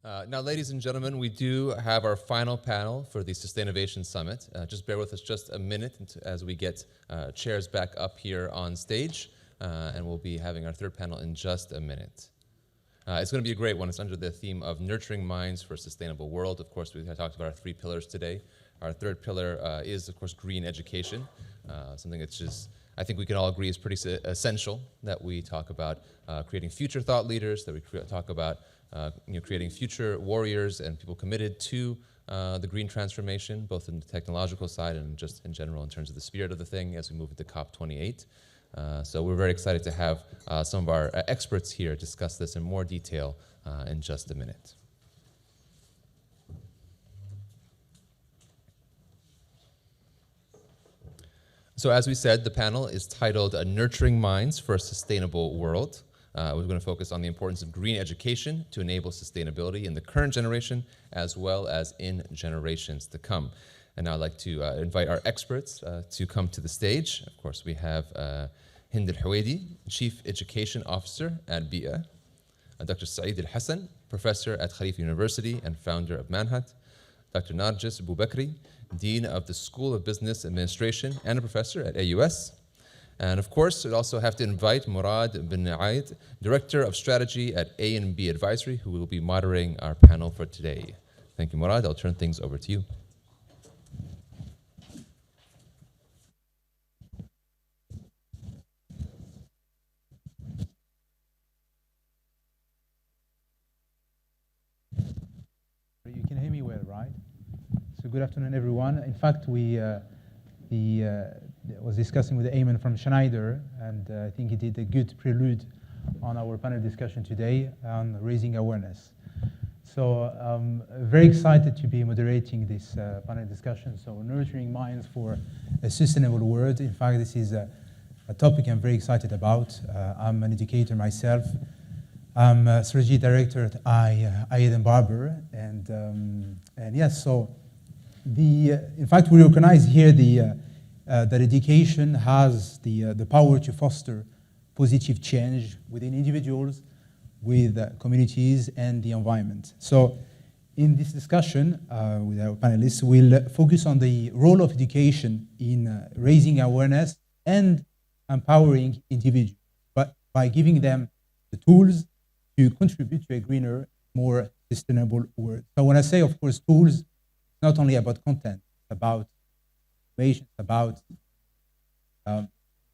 Now, ladies and gentlemen, we do have our final panel for the Sustainovation Summit. Just bear with us just a minute as we get chairs back up here on stage, and we'll be having our third panel in just a minute. It's going to be a great one. It's under the theme of Nurturing Minds for a Sustainable World. Of course, we talked about our 3 pillars today. Our third pillar is, of course, green education, something that's just, I think we can all agree is pretty essential, that we talk about creating future thought leaders, that we talk about creating future warriors and people committed to the green transformation, both in the technological side and just in general in terms of the spirit of the thing as we move into COP28. So we're very excited to have some of our experts here discuss this in more detail in just a minute. So as we said, the panel is titled Nurturing Minds for a Sustainable World. We're going to focus on the importance of green education to enable sustainability in the current generation as well as in generations to come. And now I'd like to invite our experts to come to the stage. Of course, we have Hind Al Huwaidi, Chief Education Officer at BEEAH, Dr. Saeed Alhassan, Professor at Khalifa University and founder of Manhat, Dr. Narjess Boubakri, Dean of the School of Business Administration and a professor at AUS. And of course, I'd also have to invite Mourad Benayed, Director of Strategy at A&b Advisory, who will be moderating our panel for today. Thank you, Mourad. I'll turn things over to you. You can hear me well, right? So good afternoon, everyone. In fact, we was discussing with Ayman from Schneider, and I think he did a good prelude on our panel discussion today on raising awareness. So I'm very excited to be moderating this panel discussion. So nurturing minds for a sustainable world. In fact, this is a topic I'm very excited about. I'm an educator myself. I'm a strategy director at A&b Advisory, and yes, so in fact, we recognize here that education has the power to foster positive change within individuals, with communities, and the environment. So in this discussion with our panelists, we'll focus on the role of education in raising awareness and empowering individuals, but by giving them the tools to contribute to a greener, more sustainable world. So when I say, of course, tools, it's not only about content, it's about information, it's about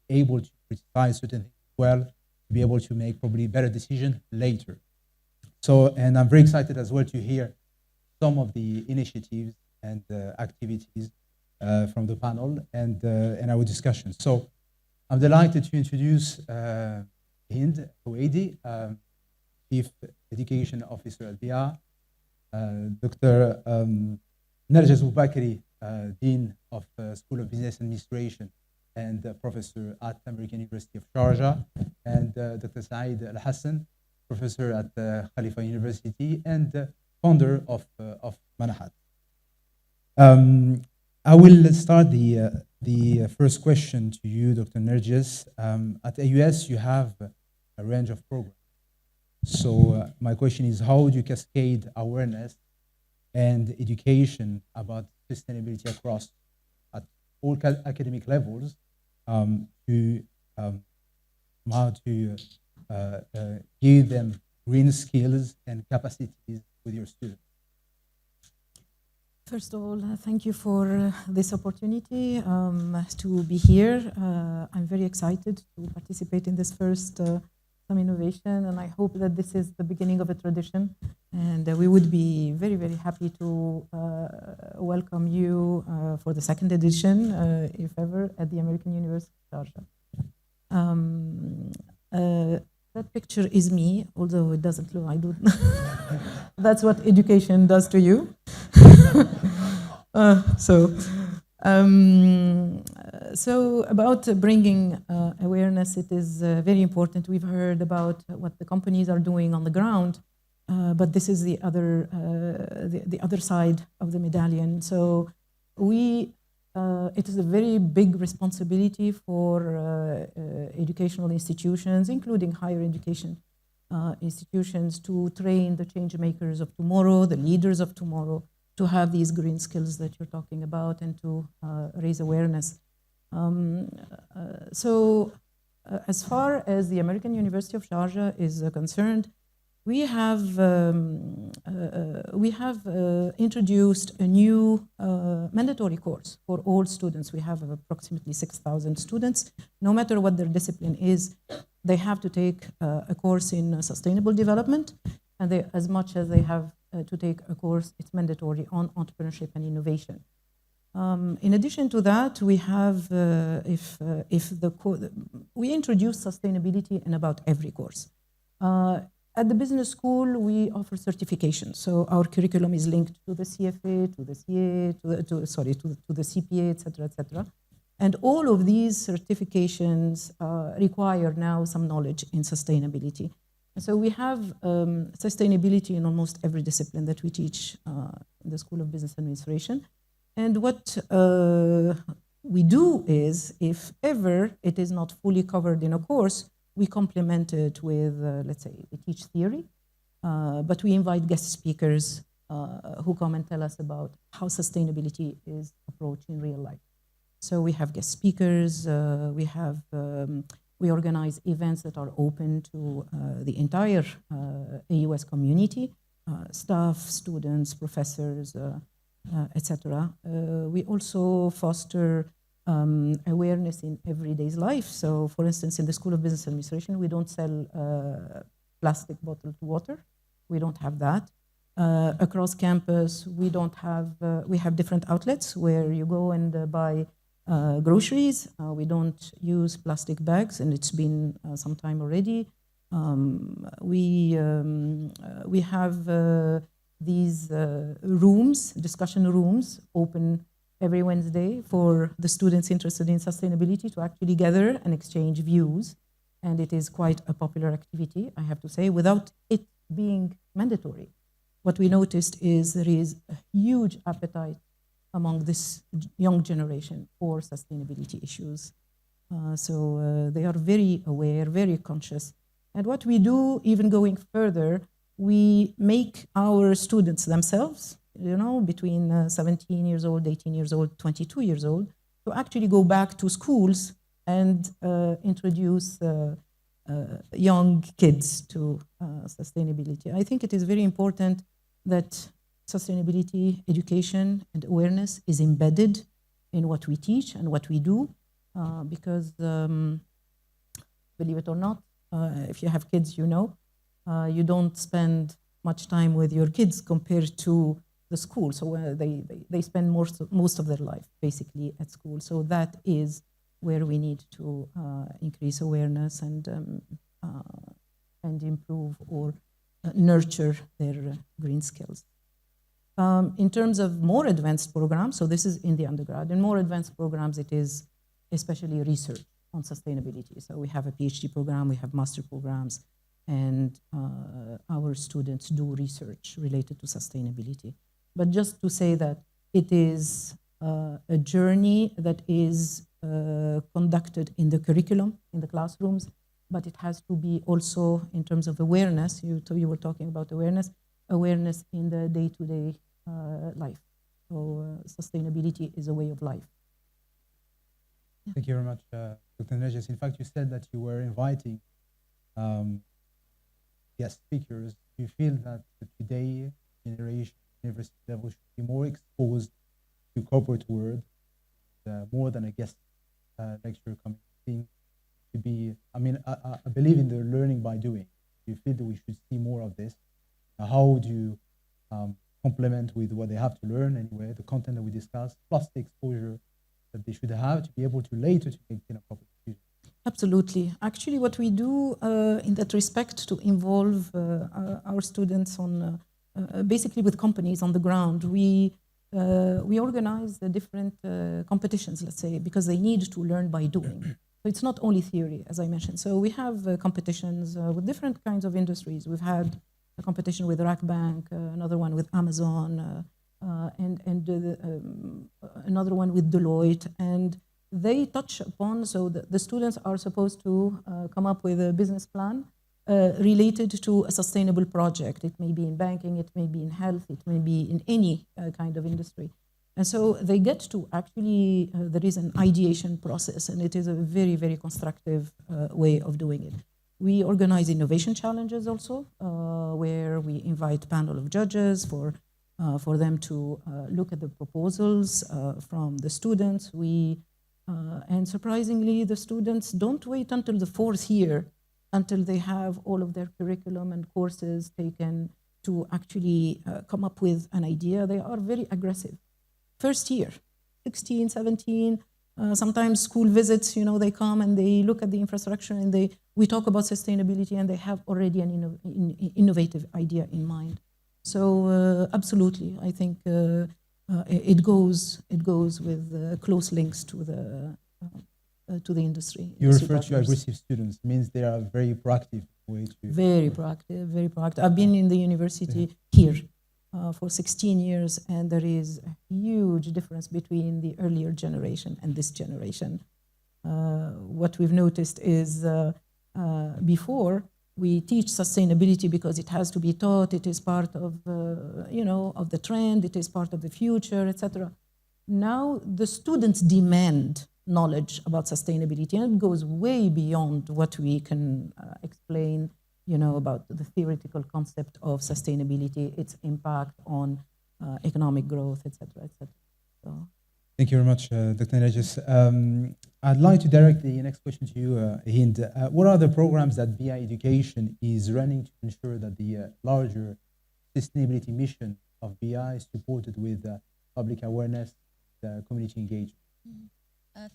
able to criticize certain things well, to be able to make probably better decisions later. So, and I'm very excited as well to hear some of the initiatives and activities from the panel and our discussion. So I'm delighted to introduce Hind Al Huwaidi, Chief Education Officer at BEEAH, Dr. Narjess Boubakri, Dean of School of Business Administration and Professor at American University of Sharjah, and Dr. Saeed Alhassan, Professor at Khalifa University and founder of Manhat. I will start the first question to you, Dr. Narjess. At AUS, you have a range of programs. So my question is, how would you cascade awareness and education about sustainability across at all academic levels to how to give them green skills and capacities with your students? First of all, thank you for this opportunity to be here. I'm very excited to participate in this first some innovation, and I hope that this is the beginning of a tradition, and we would be very, very happy to welcome you for the second edition, if ever, at the American University of Sharjah. That picture is me, although it doesn't look, I don't that's what education does to you. So about bringing awareness, it is very important. We've heard about what the companies are doing on the ground, but this is the other side of the medallion. So it is a very big responsibility for educational institutions, including higher education, institutions to train the change makers of tomorrow, the leaders of tomorrow, to have these green skills that you're talking about and to raise awareness. As far as the American University of Sharjah is concerned, we have introduced a new mandatory course for all students. We have approximately 6,000 students. No matter what their discipline is, they have to take a course in sustainable development, and as much as they have to take a course, it's mandatory on entrepreneurship and innovation. In addition to that, we have, we introduce sustainability in about every course. At the business school, we offer certification. So our curriculum is linked to the CFA, to the CA, to the CPA, et cetera, And all of these certifications require now some knowledge in sustainability. So we have sustainability in almost every discipline that we teach in the School of Business Administration. And what we do is, if ever it is not fully covered in a course, we complement it with, let's say, we teach theory, but we invite guest speakers who come and tell us about how sustainability is approached in real life. So we have guest speakers, we organize events that are open to the entire AUS community, staff, students, professors, etc. We also foster awareness in everyday life. So, for instance, in the School of Business Administration, we don't sell plastic bottled water. We don't have that. Across campus, we have different outlets where you go and buy groceries. We don't use plastic bags, and it's been some time already. We have these rooms, discussion rooms, open every Wednesday for the students interested in sustainability to actually gather and exchange views. And it is quite a popular activity, I have to say, without it being mandatory. What we noticed is there is a huge appetite among this young generation for sustainability issues. So they are very aware, very conscious. And what we do, even going further, we make our students themselves, between 17 years old, 18 years old, 22 years old, to actually go back to schools and introduce young kids to sustainability. I think it is very important that sustainability education and awareness is embedded in what we teach and what we do, because believe it or not, if you have kids, you don't spend much time with your kids compared to the school. So they spend most of their life basically at school. So that is where we need to increase awareness and improve or nurture their green skills. In terms of more advanced programs, so this is in the undergrad. In more advanced programs, it is especially research on sustainability. So we have a PhD program, we have master programs, and our students do research related to sustainability. But just to say that it is a journey that is conducted in the curriculum, in the classrooms, but it has to be also in terms of awareness. You were talking about awareness in the day-to-day life. So sustainability is a way of life. Yeah. Thank you very much, Dr. Narjess. In fact, you said that you were inviting guest speakers. Do you feel that today generation university level should be more exposed to corporate world, more than a guest lecturer coming to be? I mean, I believe in the learning by doing. Do you feel that we should see more of this? How do you complement with what they have to learn anyway, the content that we discussed, plus the exposure that they should have to be able to later to make a proper decision? Absolutely. Actually, what we do in that respect to involve our students on basically with companies on the ground, we organize the different competitions, let's say, because they need to learn by doing. So it's not only theory, as I mentioned. So we have competitions with different kinds of industries. We've had a competition with Rack Bank, another one with Amazon, and another one with Deloitte. And they touch upon, so the students are supposed to come up with a business plan related to a sustainable project. It may be in banking, it may be in health, it may be in any kind of industry. And so they get to actually, there is an ideation process, and it is a very, very constructive way of doing it. We organize innovation challenges also, where we invite a panel of judges for them to look at the proposals from the students. And surprisingly, the students don't wait until the fourth year until they have all of their curriculum and courses taken to actually come up with an idea. They are very aggressive. First year, 16, 17, sometimes school visits, they come and they look at the infrastructure and we talk about sustainability and they have already an innovative idea in mind. So absolutely, I think it goes with close links to the industry. You refer to aggressive students, means they are very proactive. Very proactive, very proactive. I've been in the university here for 16 years, and there is a huge difference between the earlier generation and this generation. What we've noticed is before, we teach sustainability because it has to be taught, it is part of, of the trend, it is part of the future, etc. Now the students demand knowledge about sustainability, and it goes way beyond what we can explain, about the theoretical concept of sustainability, its impact on economic growth, etc., etc. So. Thank you very much, Dr. Narjess. I'd like to direct the next question to you, Hind. What are the programs that BEEAH Education is running to ensure that the larger sustainability mission of BEEAH is supported with public awareness, community engagement?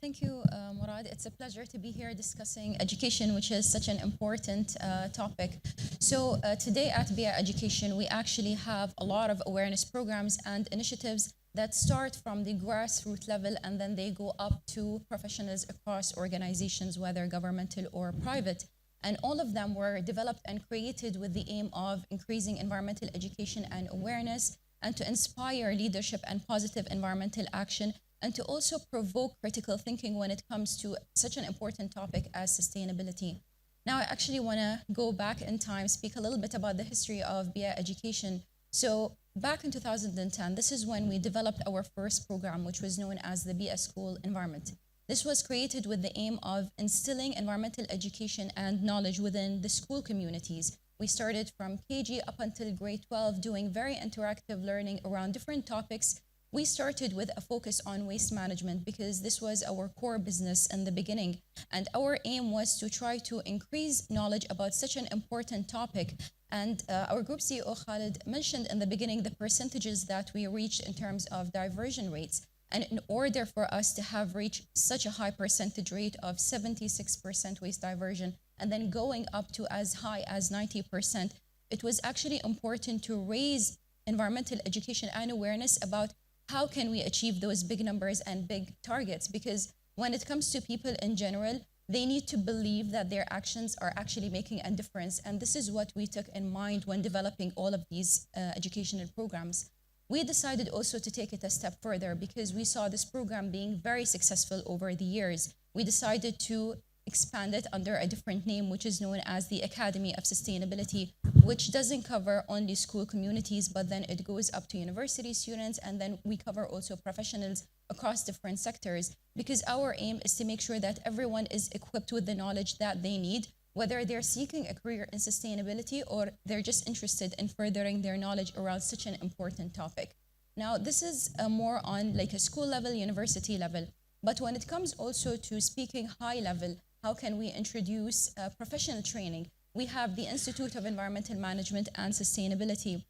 Thank you, Mourad. It's a pleasure to be here discussing education, which is such an important topic. So today at BEEAH Education, we actually have a lot of awareness programs and initiatives that start from the grassroots level and then they go up to professionals across organizations, whether governmental or private. And all of them were developed and created with the aim of increasing environmental education and awareness, and to inspire leadership and positive environmental action, and to also provoke critical thinking when it comes to such an important topic as sustainability. Now, I actually want to go back in time, speak a little bit about the history of BEEAH Education. So back in 2010, this is when we developed our first program, which was known as the BEEAH School Environment. This was created with the aim of instilling environmental education and knowledge within the school communities. We started from KG up until grade 12, doing very interactive learning around different topics. We started with a focus on waste management because this was our core business in the beginning. And our aim was to try to increase knowledge about such an important topic. And our group CEO, Khalid, mentioned in the beginning the percentages that we reached in terms of diversion rates. And in order for us to have reached such a high percentage rate of 76% waste diversion, and then going up to as high as 90%, it was actually important to raise environmental education and awareness about how can we achieve those big numbers and big targets? Because when it comes to people in general, they need to believe that their actions are actually making a difference. And this is what we took in mind when developing all of these educational programs. We decided also to take it a step further because we saw this program being very successful over the years. We decided to expand it under a different name, which is known as the Academy of Sustainability, which doesn't cover only school communities, but then it goes up to university students, and then we cover also professionals across different sectors, because our aim is to make sure that everyone is equipped with the knowledge that they need, whether they're seeking a career in sustainability or they're just interested in furthering their knowledge around such an important topic. Now, this is more on like a school level, university level, but when it comes also to speaking high level, how can we introduce professional training? We have the Institute of Environmental Management and Sustainability,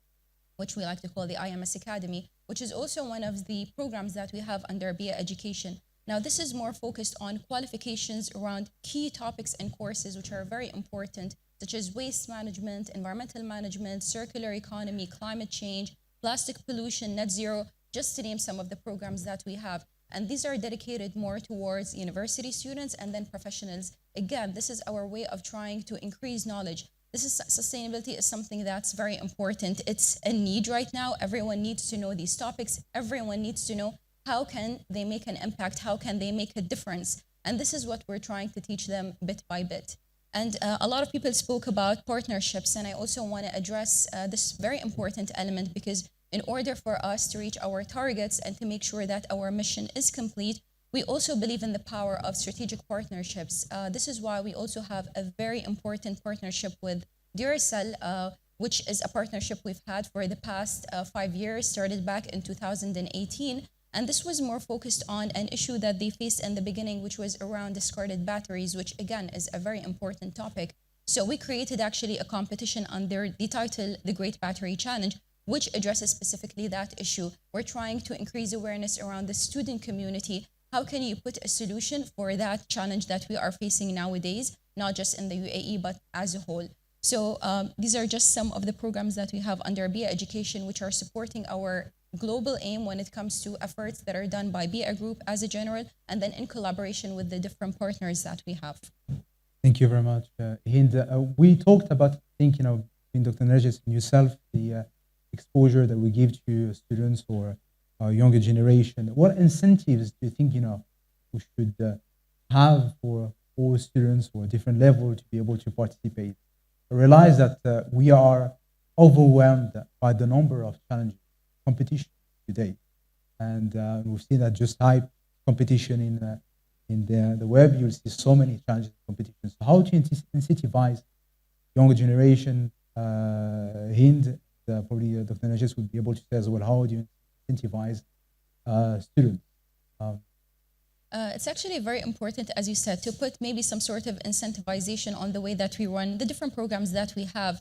which we like to call the IMS Academy, which is also one of the programs that we have under BEEAH Education. Now, this is more focused on qualifications around key topics and courses which are very important, such as waste management, environmental management, circular economy, climate change, plastic pollution, net zero, just to name some of the programs that we have. And these are dedicated more towards university students and then professionals. Again, this is our way of trying to increase knowledge. Sustainability is something that's very important. It's a need right now. Everyone needs to know these topics. Everyone needs to know how can they make an impact, how can they make a difference. And this is what we're trying to teach them bit by bit. And a lot of people spoke about partnerships, and I also want to address this very important element, because in order for us to reach our targets and to make sure that our mission is complete, we also believe in the power of strategic partnerships. This is why we also have a very important partnership with Duracell, which is a partnership we've had for the past 5 years, started back in 2018. And this was more focused on an issue that they faced in the beginning, which was around discarded batteries, which again is a very important topic. So we created actually a competition under the title, The Great Battery Challenge, which addresses specifically that issue. We're trying to increase awareness around the student community. How can you put a solution for that challenge that we are facing nowadays, not just in the UAE, but as a whole? So these are just some of the programs that we have under BEEAH Education, which are supporting our global aim when it comes to efforts that are done by BEEAH Group as a general, and then in collaboration with the different partners that we have. Thank you very much, Hind. We talked about, I think, between Dr. Narjess and yourself, the exposure that we give to students or younger generation. What incentives do you think, we should have for all students or different level to be able to participate? I realize that we are overwhelmed by the number of challenges, competition today. And we've seen that just type competition in the web, you'll see so many challenges and competitions. So how to incentivize younger generation? Hind, probably Dr. Narjess would be able to say as well, how do you incentivize students? It's actually very important, as you said, to put maybe some sort of incentivization on the way that we run the different programs that we have.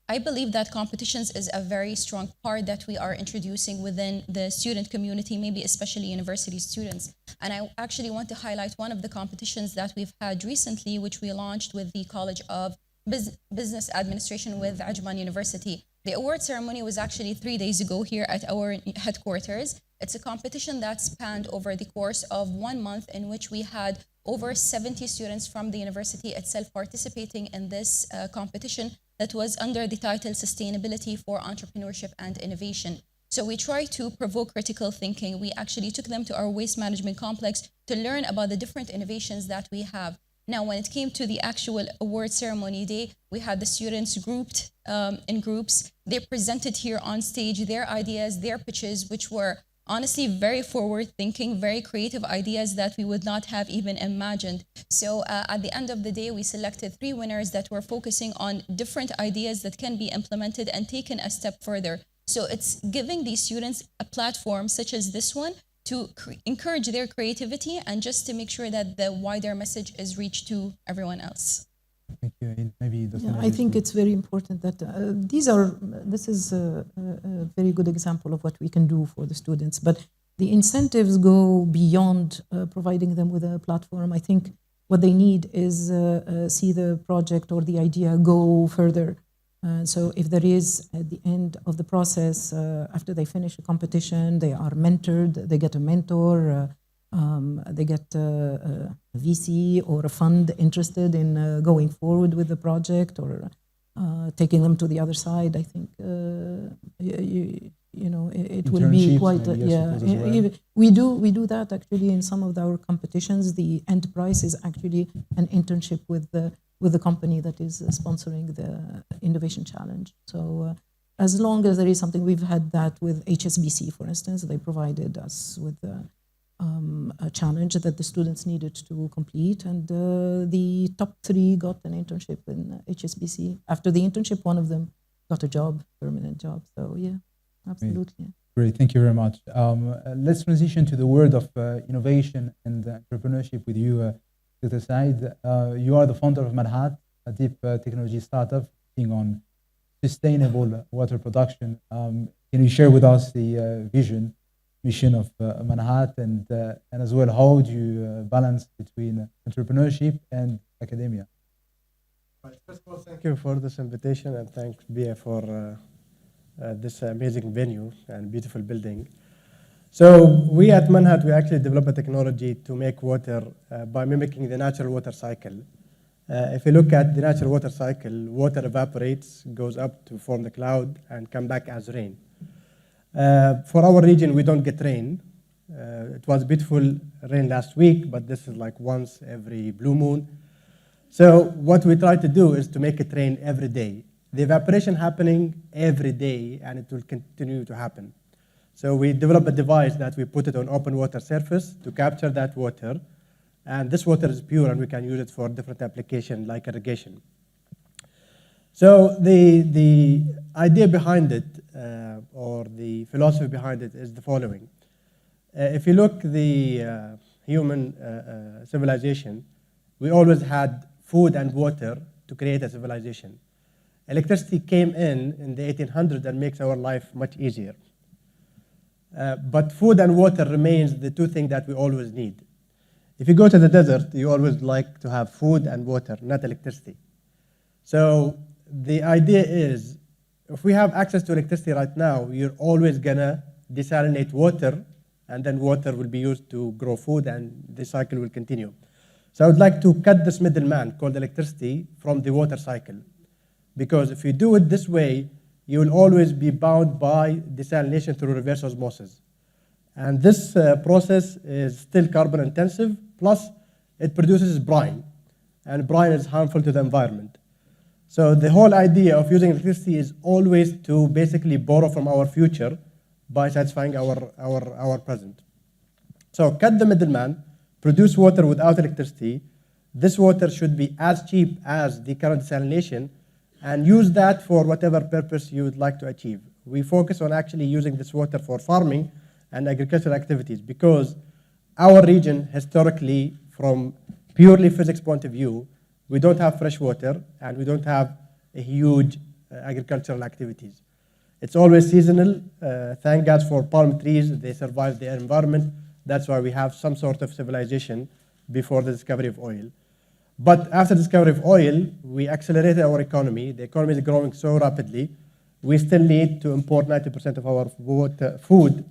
I believe that competitions is a very strong part that we are introducing within the student community, maybe especially university students. And I actually want to highlight one of the competitions that we've had recently, which we launched with the College of Business Administration with Ajman University. The award ceremony was actually 3 days ago here at our headquarters. It's a competition that spanned over the course of 1 month, in which we had over 70 students from the university itself participating in this competition that was under the title Sustainability for Entrepreneurship and Innovation. So we tried to provoke critical thinking. We actually took them to our waste management complex to learn about the different innovations that we have. Now, when it came to the actual award ceremony day, we had the students grouped in groups. They presented here on stage their ideas, their pitches, which were honestly very forward-thinking, very creative ideas that we would not have even imagined. So at the end of the day, we selected 3 winners that were focusing on different ideas that can be implemented and taken a step further. So it's giving these students a platform such as this one to encourage their creativity and just to make sure that the wider message is reached to everyone else. Thank you. Maybe I think it's very important that this is a very good example of what we can do for the students. But the incentives go beyond providing them with a platform. I think what they need is see the project or the idea go further. So if there is, at the end of the process, after they finish a competition, they are mentored, they get a mentor, they get a VC or a fund interested in going forward with the project or taking them to the other side. I think it will be quite we do that actually in some of our competitions. The end prize is actually an internship with the company that is sponsoring the innovation challenge. So as long as there is something, we've had that with HSBC, for instance. They provided us with a challenge that the students needed to complete, and the top 3 got an internship in HSBC. After the internship, one of them got a job, permanent job. So yeah, absolutely. Great, thank you very much. Let's transition to the world of innovation and entrepreneurship with you, Dr. Saeed. You are the founder of Manhat, a deep technology startup focusing on sustainable water production. Can you share with us the mission of Manhat, and as well, how do you balance between entrepreneurship and academia? First of all, thank you for this invitation, and thanks BEEAH for this amazing venue and beautiful building. So we at Manhat, we actually develop a technology to make water by mimicking the natural water cycle. If you look at the natural water cycle, water evaporates, goes up to form the cloud, and come back as rain. For our region, we don't get rain. It was beautiful rain last week, but this is like once every blue moon. So what we try to do is to make it rain every day. The evaporation happening every day, and it will continue to happen. So we develop a device that we put it on open water surface to capture that water, and this water is pure, and we can use it for different applications like irrigation. So the idea behind it, or the philosophy behind it, is the following. If you look the human civilization, we always had food and water to create a civilization. Electricity came in the 1800s and makes our life much easier. But food and water remains the two things that we always need. If you go to the desert, you always like to have food and water, not electricity. So the idea is, if we have access to electricity right now, you're always gonna desalinate water, and then water will be used to grow food, and the cycle will continue. So I would like to cut this middleman called electricity from the water cycle. Because if you do it this way, you will always be bound by desalination through reverse osmosis. And this process is still carbon intensive, plus it produces brine. And brine is harmful to the environment. So the whole idea of using electricity is always to basically borrow from our future by satisfying our present. So cut the middleman, produce water without electricity. This water should be as cheap as the current desalination, and use that for whatever purpose you would like to achieve. We focus on actually using this water for farming and agricultural activities, because our region historically, from purely physics point of view, we don't have fresh water and we don't have a huge agricultural activities. It's always seasonal. Thank God for palm trees, they survive the environment. That's why we have some sort of civilization before the discovery of oil. But after the discovery of oil, we accelerated our economy. The economy is growing so rapidly. We still need to import 90% of our food,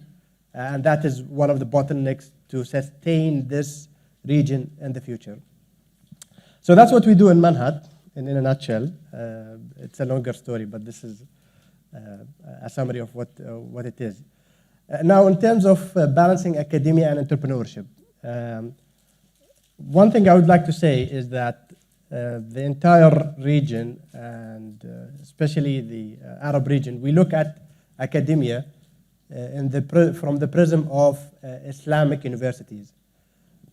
and that is one of the bottlenecks to sustain this region in the future. So that's what we do in Manhat, in a nutshell. It's a longer story, but this is a summary of what it is. Now, in terms of balancing academia and entrepreneurship, one thing I would like to say is that the entire region, and especially the Arab region, we look at academia from the prism of Islamic universities.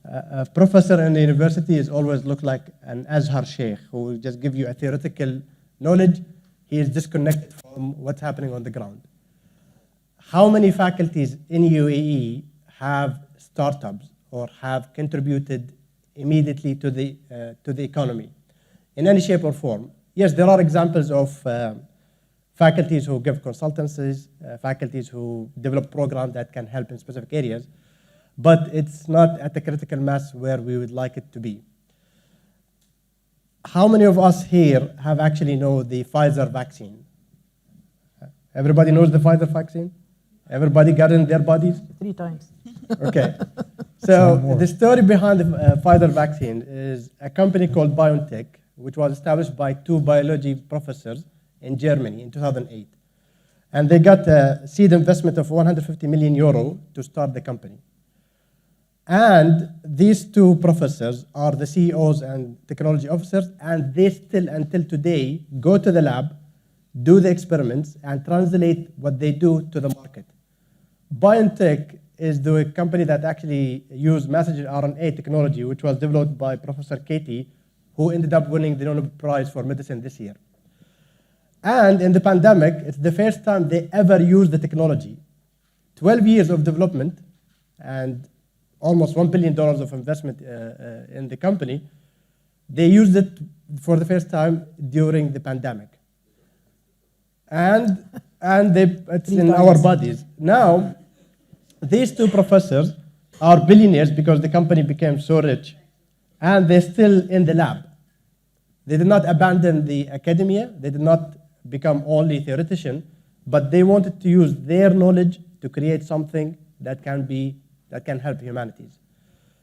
A professor in the university is always look like an Azhar sheikh who will just give you a theoretical knowledge. He is disconnected from what's happening on the ground. How many faculties in UAE have startups or have contributed immediately to the economy in any shape or form? Yes, there are examples of faculties who give consultancies, faculties who develop programs that can help in specific areas, but it's not at the critical mass where we would like it to be. How many of us here have actually know the Pfizer vaccine? Everybody knows the Pfizer vaccine? Everybody got it in their bodies? 3 times. Okay. So the story behind the Pfizer vaccine is a company called BioNTech, which was established by 2 biology professors in Germany in 2008. And they got a seed investment of 150 million euro to start the company. And these 2 professors are the CEOs and technology officers, and they still, until today, go to the lab, do the experiments, and translate what they do to the market. BioNTech is the company that actually used messenger RNA technology, which was developed by Professor Katie, who ended up winning the Nobel Prize for Medicine this year. And in the pandemic, it's the first time they ever used the technology. 12 years of development and almost $1 billion of investment in the company, they used it for the first time during the pandemic. And it's in our bodies. Now, these 2 professors are billionaires because the company became so rich, and they're still in the lab. They did not abandon the academia, they did not become only theoretician, but they wanted to use their knowledge to create something that can help humanities.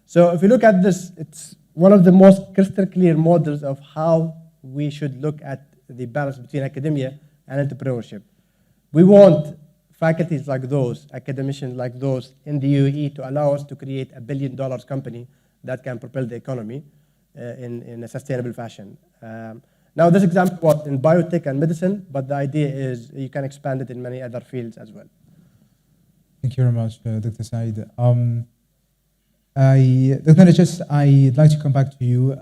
So if you look at this, it's one of the most crystal clear models of how we should look at the balance between academia and entrepreneurship. We want faculties like those, academicians like those in the UAE to allow us to create $1 billion company that can propel the economy. in a sustainable fashion. Now, this example was in biotech and medicine, but the idea is you can expand it in many other fields as well. Thank you very much, Dr. Saeed. Dr. Narjess, I'd like to come back to you.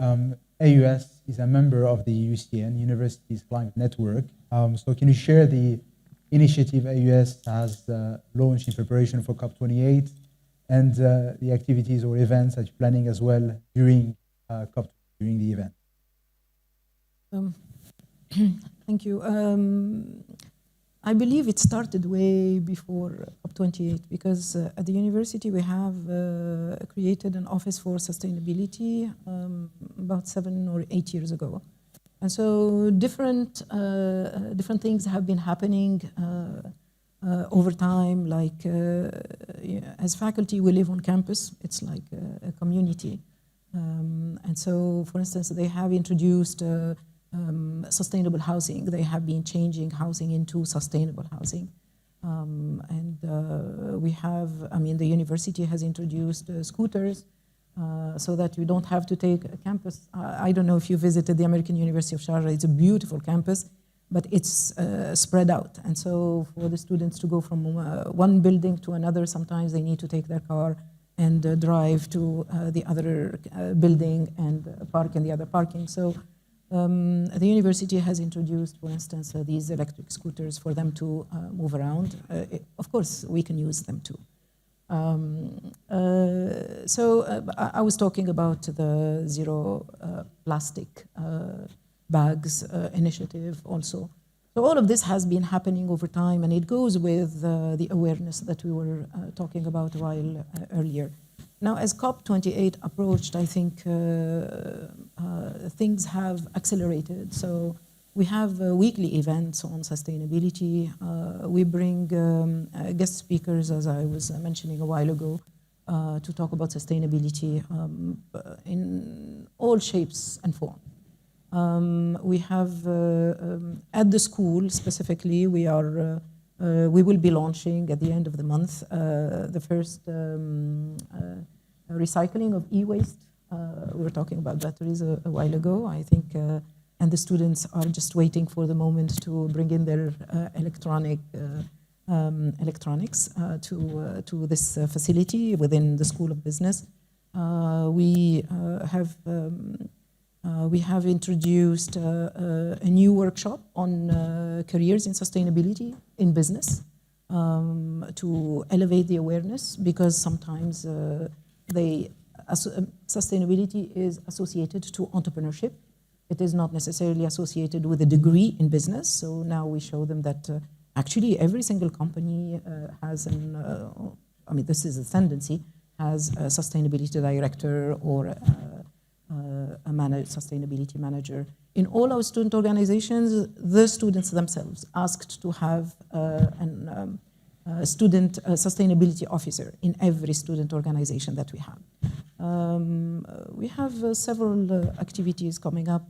AUS is a member of the UCN, Universities Climate Network. So can you share the initiative AUS has launched in preparation for COP28 and the activities or events that you're planning as well during COP, during the event? Thank you. I believe it started way before COP28 because at the university we have created an office for sustainability about 7 or 8 years ago. And so different things have been happening over time, like as faculty we live on campus, it's like a community. And so, for instance, they have introduced sustainable housing. They have been changing housing into sustainable housing. We have, the university has introduced scooters so that you don't have to take a campus. I don't know if you visited the American University of Sharjah. It's a beautiful campus, but it's spread out. And so for the students to go from one building to another, sometimes they need to take their car and drive to the other building and park in the other parking. So the university has introduced, for instance, these electric scooters for them to move around. Of course, we can use them too. I was talking about the zero plastic bags initiative also. So all of this has been happening over time, and it goes with the awareness that we were talking about a while earlier. Now, as COP28 approached, I think things have accelerated. So we have weekly events on sustainability. We bring guest speakers, as I was mentioning a while ago, to talk about sustainability in all shapes and forms. We have at the school specifically, we will be launching at the end of the month the first recycling of e-waste. We were talking about batteries a while ago, I think, and the students are just waiting for the moment to bring in their electronics to this facility within the School of Business. We have introduced a new workshop on careers in sustainability in business to elevate the awareness, because sometimes sustainability is associated to entrepreneurship. It is not necessarily associated with a degree in business. So now we show them that actually every single company has this is a tendency, has a sustainability director or a sustainability manager. In all our student organizations, the students themselves asked to have a student sustainability officer in every student organization that we have. We have several activities coming up,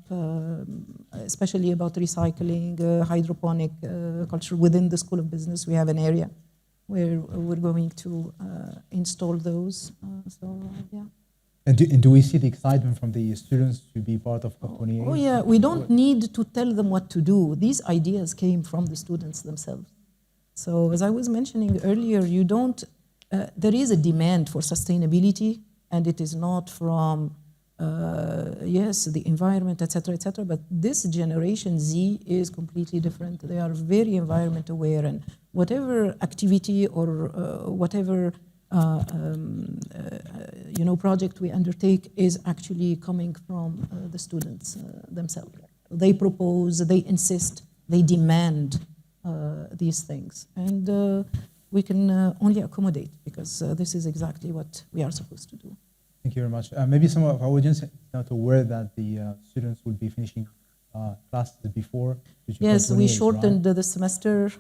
especially about recycling, hydroponic culture within the School of Business. We have an area where we're going to install those. Yeah. And do we see the excitement from the students to be part of COP28? Oh yeah, we don't need to tell them what to do. These ideas came from the students themselves. So as I was mentioning earlier, there is a demand for sustainability, and it is not from, the environment, etc., but this generation Z is completely different. They are very environment aware, and whatever activity or whatever project we undertake is actually coming from the students themselves. They propose, they insist, they demand these things, and we can only accommodate, because this is exactly what we are supposed to do. Thank you very much. Maybe some of our audience is not aware that the students will be finishing classes before. Yes, we shortened the semester.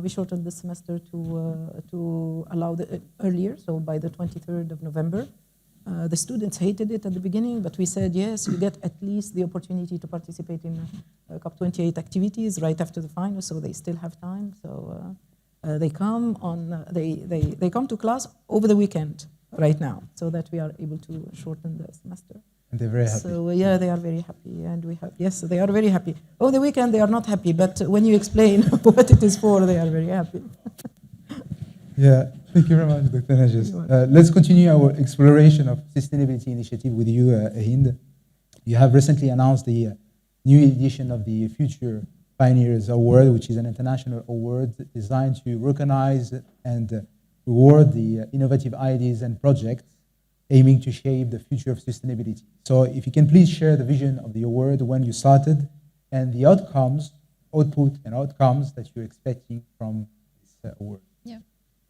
We shortened the semester to allow earlier, so by the 23rd of November. The students hated it at the beginning, but we said, yes, you get at least the opportunity to participate in COP28 activities right after the final, so they still have time. So they come to class over the weekend. right now, so that we are able to shorten the semester. And they're very happy. So yeah, they are very happy, and we have, yes, they are very happy. Over the weekend they are not happy, but when you explain what it is for, they are very happy. Yeah, thank you very much, Dr. Narjess. Let's continue our exploration of sustainability initiative with you, Hind. You have recently announced the new edition of the Future Pioneers Award, which is an international award designed to recognize and reward the innovative ideas and projects aiming to shape the future of sustainability. So if you can please share the vision of the award, when you started, and the outcomes, output and outcomes that you're expecting from this award. Yeah.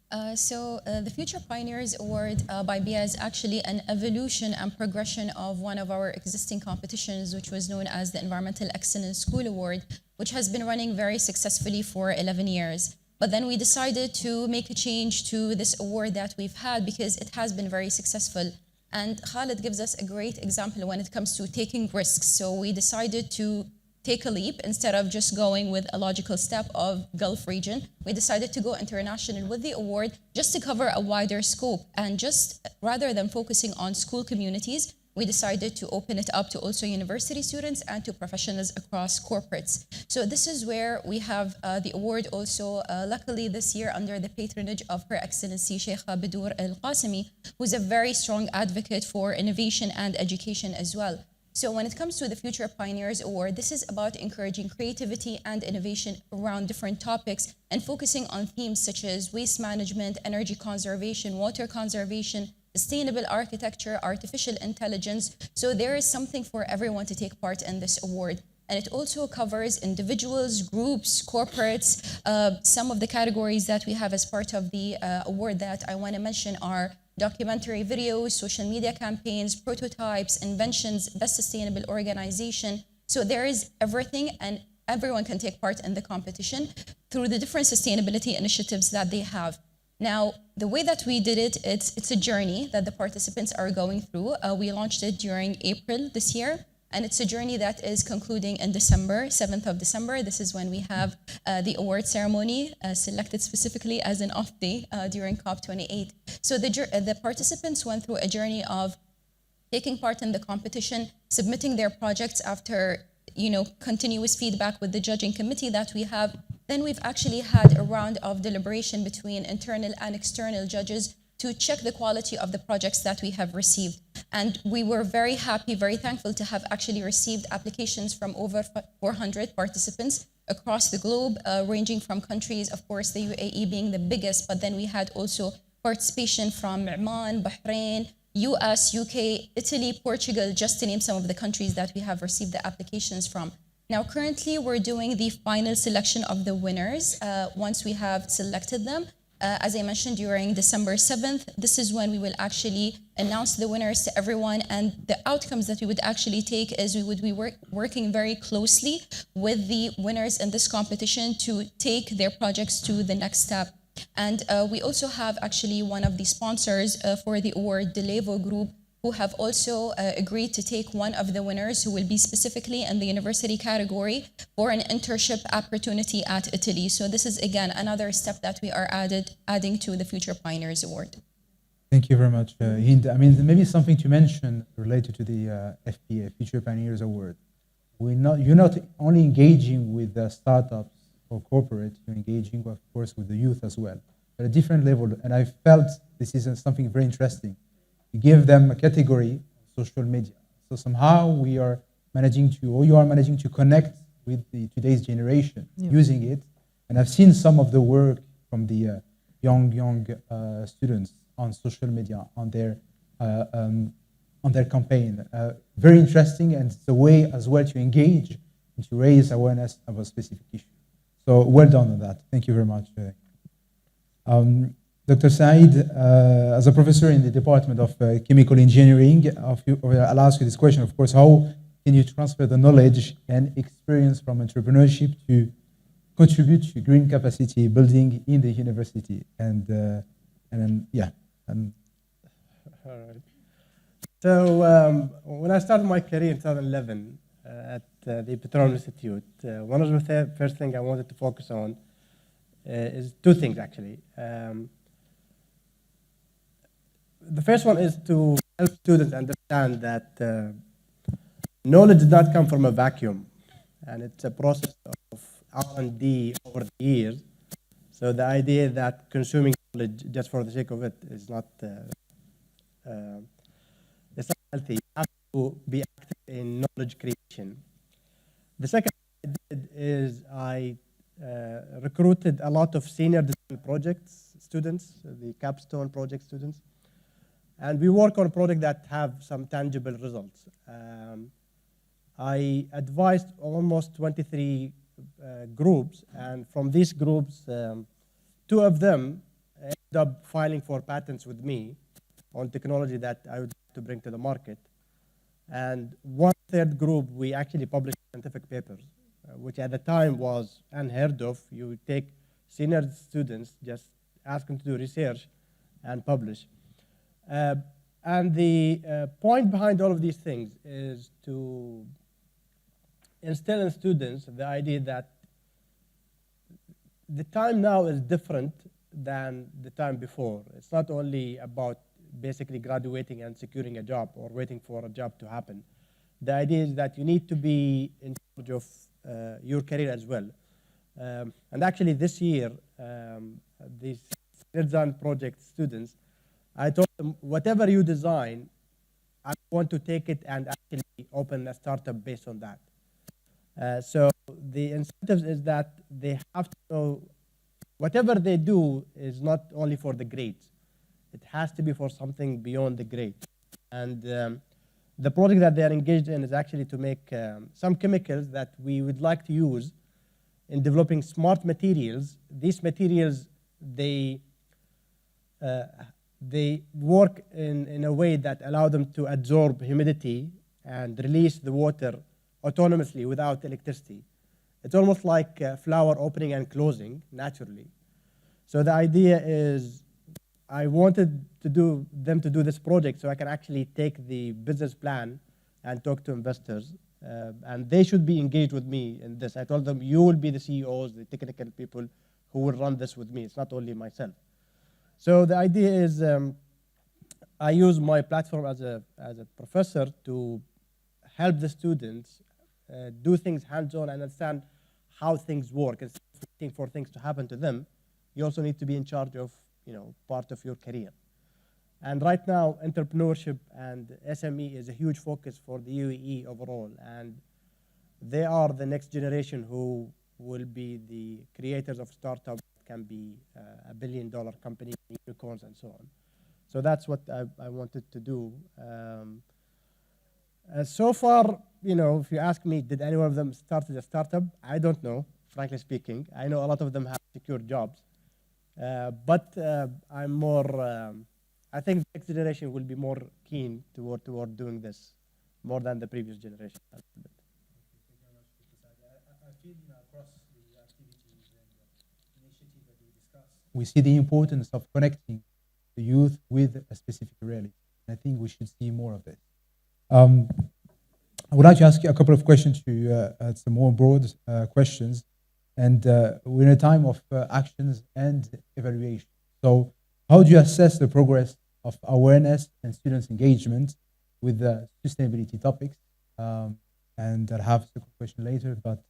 The Future Pioneers Award by BEEAH is actually an evolution and progression of one of our existing competitions, which was known as the Environmental Excellence School Award, which has been running very successfully for 11 years. But then we decided to make a change to this award that we've had because it has been very successful. And Khalid gives us a great example when it comes to taking risks. So we decided to take a leap instead of just going with a logical step of Gulf region. We decided to go international with the award just to cover a wider scope. And just rather than focusing on school communities, we decided to open it up to also university students and to professionals across corporates. So this is where we have the award also, luckily this year under the patronage of Her Excellency Sheikha Badour Al Qasimi, who's a very strong advocate for innovation and education as well. So when it comes to the Future Pioneers Award, this is about encouraging creativity and innovation around different topics and focusing on themes such as waste management, energy conservation, water conservation, sustainable architecture, artificial intelligence. So there is something for everyone to take part in this award. And it also covers individuals, groups, corporates. Some of the categories that we have as part of the award that I want to mention are documentary videos, social media campaigns, prototypes, inventions, best sustainable organization. So there is everything, and everyone can take part in the competition through the different sustainability initiatives that they have. Now, the way that we did it, it's a journey that the participants are going through. We launched it during April this year, and it's a journey that is concluding in December, 7th of December. This is when we have the award ceremony, selected specifically as an off day during COP28. So the participants went through a journey of taking part in the competition, submitting their projects after continuous feedback with the judging committee that we have. Then we've actually had a round of deliberation between internal and external judges to check the quality of the projects that we have received. And we were very happy, very thankful to have actually received applications from over 400 participants across the globe, ranging from countries, of course, the UAE being the biggest, but then we had also participation from Oman, Bahrain, US, UK, Italy, Portugal, just to name some of the countries that we have received the applications from. Now, currently, we're doing the final selection of the winners. Once we have selected them, as I mentioned, during December 7th, this is when we will actually announce the winners to everyone. And the outcomes that we would actually take is we would be working very closely with the winners in this competition to take their projects to the next step. And we also have actually one of the sponsors for the award, the Levo Group, who have also agreed to take one of the winners who will be specifically in the university category for an internship opportunity at Italy. So this is, again, another step that we are adding to the Future Pioneers Award. Thank you very much, Hind. I mean, maybe something to mention related to the FPA, Future Pioneers Award. You're not only engaging with the startups or corporate, you're engaging, of course, with the youth as well, at a different level. And I felt this is something very interesting. You give them a category, social media. So somehow you are managing to connect with today's generation using it. And I've seen some of the work from the young students on social media, on their campaign. Very interesting, and it's a way as well to engage and to raise awareness of a specific issue. So well done on that. Thank you very much. Dr. Saeed, as a professor in the Department of Chemical Engineering, I'll ask you this question, of course, how can you transfer the knowledge and experience from entrepreneurship to contribute to green capacity building in the university? All right. So when I started my career in 2011 at the Petroleum Institute, one of the first things I wanted to focus on is two things, actually. the first one is to help students understand that knowledge does not come from a vacuum, and it's a process of R&D over the years. So the idea that consuming knowledge just for the sake of it is not it's not healthy. You have to be active in knowledge creation. The second thing I did is I recruited a lot of senior design projects students, the capstone project students, and we work on projects that have some tangible results. I advised almost 23 groups, and from these groups, 2 of them ended up filing for patents with me on technology that I would like to bring to the market. And 1/3 group, we actually published scientific papers, which at the time was unheard of. You take senior students, just ask them to do research and publish. And the point behind all of these things is to instill in students the idea that the time now is different than the time before. It's not only about basically graduating and securing a job or waiting for a job to happen. The idea is that you need to be in charge of your career as well. And actually this year, these design project students, I told them, whatever you design, I want to take it and actually open a startup based on that. So the incentives is that they have to know whatever they do is not only for the grades. It has to be for something beyond the grade. And the project that they are engaged in is actually to make some chemicals that we would like to use in developing smart materials. These materials, they work in a way that allow them to absorb humidity and release the water autonomously without electricity. It's almost like a flower opening and closing naturally. So the idea is I wanted them to do this project so I can actually take the business plan and talk to investors. And they should be engaged with me in this. I told them, you will be the CEOs, the technical people who will run this with me. It's not only myself. So the idea is I use my platform as a professor to help the students do things hands-on and understand how things work. Instead of waiting for things to happen to them, you also need to be in charge of part of your career. And right now, entrepreneurship and SME is a huge focus for the UAE overall. And they are the next generation who will be the creators of startups that can be $1 billion company, unicorns, and so on. So that's what I wanted to do. So far, if you ask me, did any one of them start as a startup? I don't know, frankly speaking. I know a lot of them have secure jobs. But I'm more, I think the next generation will be more keen toward doing this, more than the previous generation. Thank you very much, I feel across the activities and initiatives that we discussed, we see the importance of connecting the youth with a specific reality. I think we should see more of this. I would like to ask you a couple of questions to some more broad questions. And we're in a time of actions and evaluation. So how do you assess the progress of awareness and students' engagement with the sustainability topics? And I'll have a second question later, but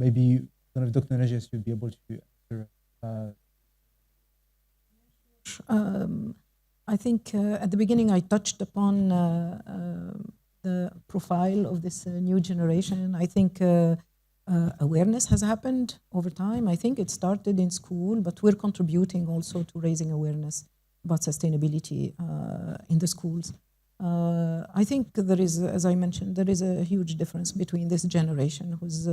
maybe one of Dr. Narjess will be able to answer. I think at the beginning I touched upon the profile of this new generation. I think awareness has happened over time. I think it started in school, but we're contributing also to raising awareness about sustainability in the schools. I think there is, as I mentioned, there is a huge difference between this generation who's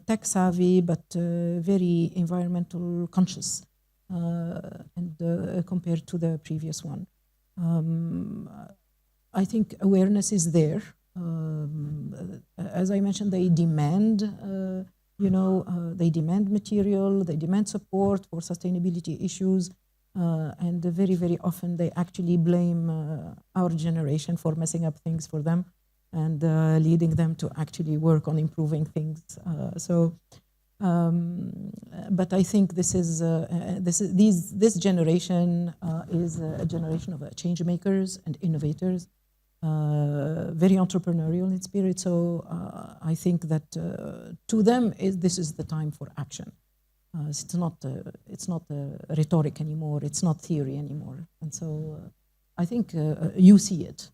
tech savvy but very environmental conscious and compared to the previous one. I think awareness is there. As I mentioned, they demand, they demand material, they demand support for sustainability issues, and very, very often they actually blame our generation for messing up things for them and leading them to actually work on improving things. So But I think this generation is a generation of change makers and innovators, very entrepreneurial in spirit. So I think that to them this is the time for action. It's not rhetoric anymore. It's not theory anymore. And so I think you see it.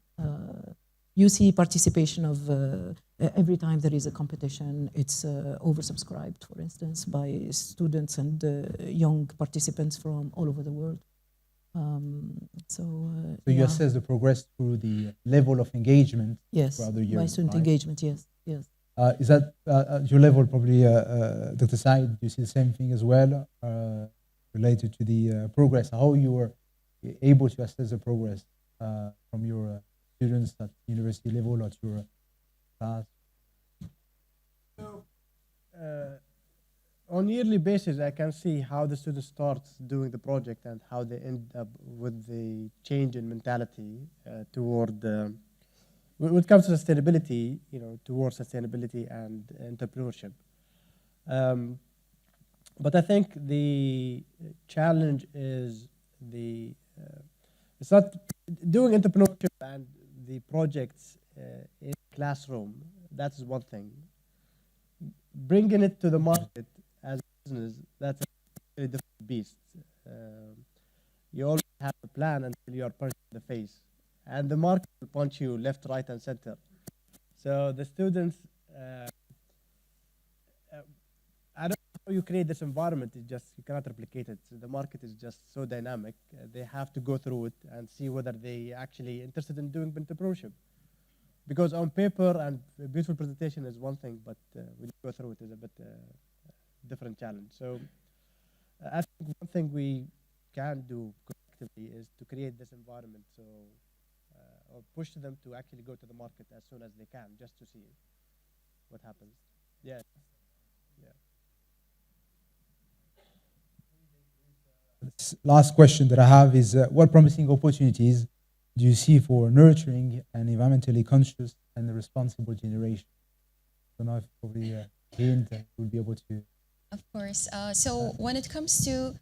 You see participation of every time there is a competition, it's oversubscribed, for instance, by students and young participants from all over the world. So you assess the progress through the level of engagement throughout the year. By student engagement, yes. Is that at your level, probably, Dr. Saeed, do you see the same thing as well related to the progress? How you were able to assess the progress from your students at university level or at your class? So, on yearly basis, I can see how the student starts doing the project and how they end up with the change in mentality toward when it comes to sustainability, towards sustainability and entrepreneurship. But I think the challenge is it's not doing entrepreneurship and the projects in classroom. That's one thing. Bringing it to the market as a business, that's a very different beast. You always have a plan until you are punched in the face. And the market will punch you left, right, and center. So the students, I don't know how you create this environment. It's just, you cannot replicate it. So the market is just so dynamic. They have to go through it and see whether they actually interested in doing entrepreneurship. Because on paper and a beautiful presentation is one thing, but when you go through it is a bit different challenge. So I think one thing we can do collectively is to create this environment, so or push them to actually go to the market as soon as they can, just to see what happens. Yeah. Last question that I have is, what promising opportunities do you see for nurturing an environmentally conscious and responsible generation? I don't know if probably Hind will be able to. Of course. So when it comes to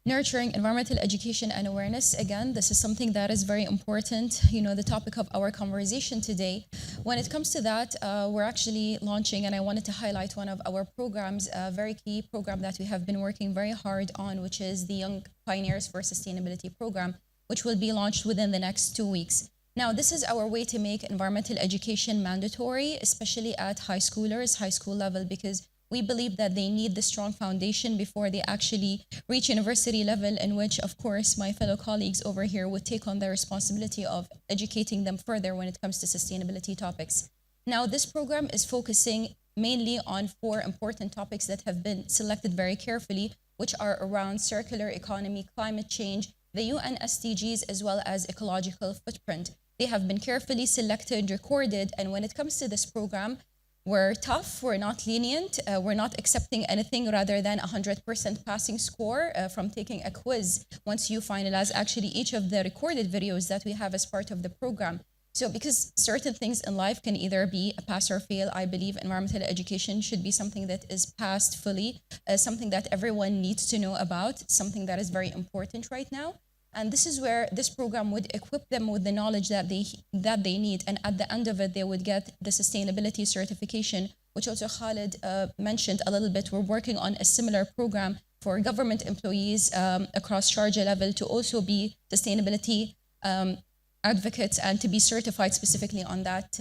nurturing environmental education and awareness, again, this is something that is very important, the topic of our conversation today. When it comes to that, we're actually launching, and I wanted to highlight one of our programs, a very key program that we have been working very hard on, which is the Young Pioneers for Sustainability program, which will be launched within the next 2 weeks. Now, this is our way to make environmental education mandatory, especially at high school level, because we believe that they need the strong foundation before they actually reach university level, in which, of course, my fellow colleagues over here would take on the responsibility of educating them further when it comes to sustainability topics. Now, this program is focusing mainly on 4 important topics that have been selected very carefully, which are around circular economy, climate change, the UN SDGs, as well as ecological footprint. They have been carefully selected, recorded, and when it comes to this program, we're tough, we're not lenient, we're not accepting anything rather than 100% passing score from taking a quiz once you finalize actually each of the recorded videos that we have as part of the program. So because certain things in life can either be a pass or fail, I believe environmental education should be something that is passed fully, something that everyone needs to know about, something that is very important right now. And this is where this program would equip them with the knowledge that they need. And at the end of it, they would get the sustainability certification, which also Khalid mentioned a little bit. We're working on a similar program for government employees across Sharjah level to also be sustainability advocates and to be certified specifically on that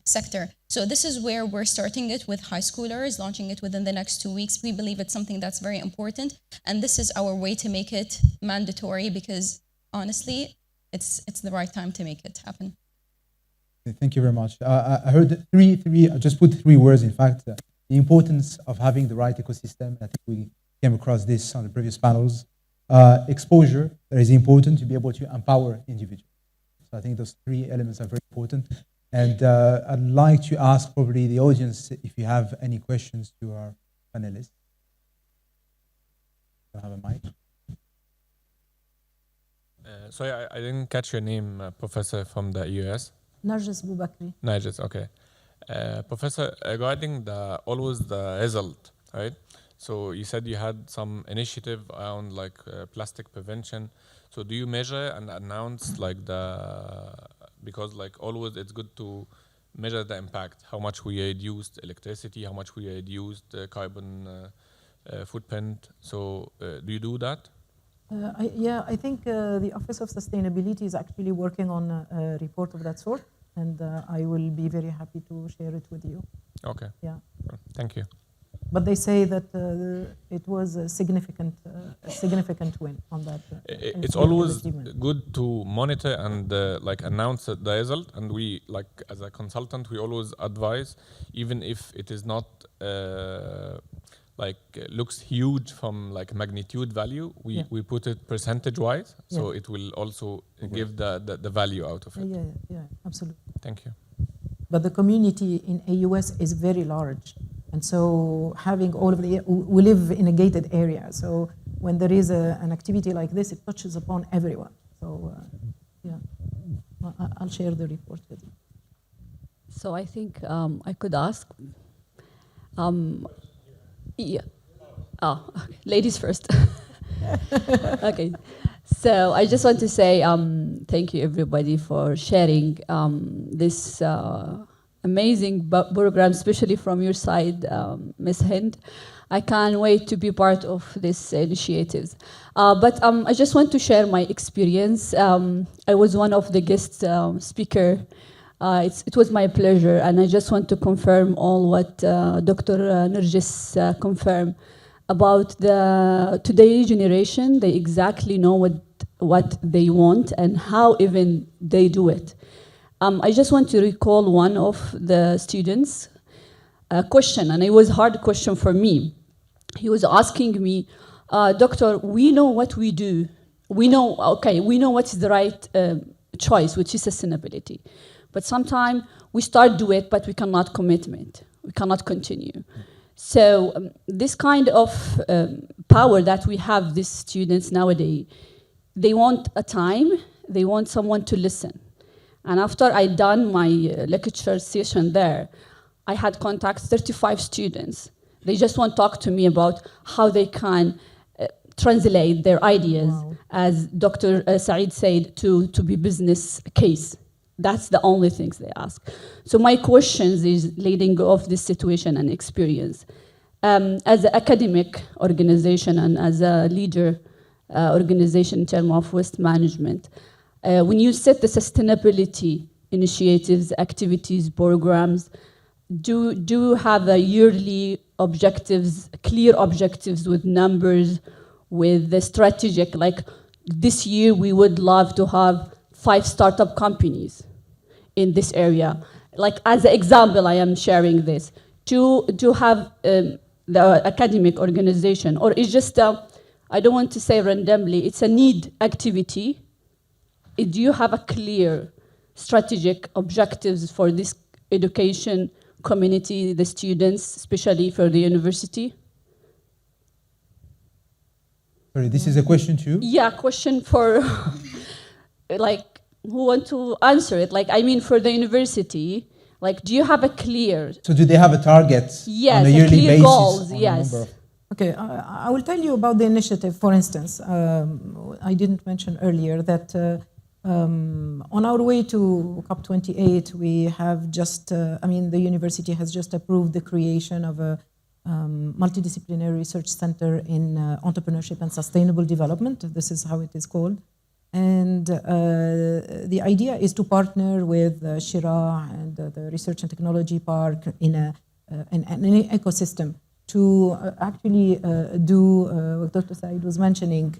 sector. So this is where we're starting it with high schoolers, launching it within the next 2 weeks. We believe it's something that's very important, and this is our way to make it mandatory because honestly, it's the right time to make it happen. Thank you very much. I heard I just put 3 words, in fact, the importance of having the right ecosystem. I think we came across this on the previous panels. Exposure, that is important to be able to empower individuals. So I think those 3 elements are very important. And I'd like to ask probably the audience if you have any questions to our panelists. I have a mic. Sorry, I didn't catch your name, Professor from the US. Narjess Boubakri. Narjess, okay. Professor, regarding the result right? So you said you had some initiative around like plastic prevention. So do you measure and announce like because like always it's good to measure the impact, how much we reduced electricity, how much we reduced carbon footprint. So do you do that? I think the Office of Sustainability is actually working on a report of that sort, and I will be very happy to share it with you. Okay. Yeah. Thank you. But they say that it was a significant win on that. It's always good to monitor and like announce the result. And we, like as a consultant, we always advise, even if it is not like looks huge from like magnitude value, we put it percentage wise, so it will also give the value out of it. Yeah, absolutely. Thank you. But the community in AUS is very large. And so having all of we live in a gated area. So when there is an activity like this, it touches upon everyone. So I'll share the report with you. So I think I could ask. Yeah. Oh, okay. Ladies first. Okay. So I just want to say thank you everybody for sharing this amazing program, especially from your side, Ms. Hind. I can't wait to be part of this initiatives. But I just want to share my experience. I was one of the guest speaker. It was my pleasure, and I just want to confirm all what Dr. Narjess confirmed about today's generation. They exactly know what they want and how even they do it. I just want to recall one of the students' question, and it was a hard question for me. He was asking me, Doctor, we know what we do. We know what is the right choice, which is sustainability. But sometimes we start do it, but we cannot commitment. We cannot continue. So this kind of power that we have, these students nowadays, they want a time, they want someone to listen. And after I done my lecture session there, I had contacts 35 students. They just want to talk to me about how they can translate their ideas, as Dr. Saeed said, to be business case. That's the only things they ask. So my questions is leading off this situation and experience. As an academic organization and as a leader organization in terms of waste management, when you set the sustainability initiatives, activities, programs, do you have a yearly objectives, clear objectives with numbers, with the strategic, like this year we would love to have 5 startup companies in this area. Like as an example, I am sharing this. To have the academic organization, or it's just, I don't want to say randomly, it's a need activity. Do you have a clear strategic objectives for this education community, the students, especially for the university? Sorry, this is a question to you? Yeah, question for, like, who want to answer it? Like, I mean, for the university, like, do you have a clear? So do they have a target yes, on a yearly clear basis? Goals, yes. Okay, I will tell you about the initiative. For instance, I didn't mention earlier that on our way to COP28, we have just, the university has just approved the creation of a multidisciplinary research center in entrepreneurship and sustainable development. This is how it is called. And the idea is to partner with Shira and the Research and Technology Park in an ecosystem to actually do what Dr. Saeed was mentioning,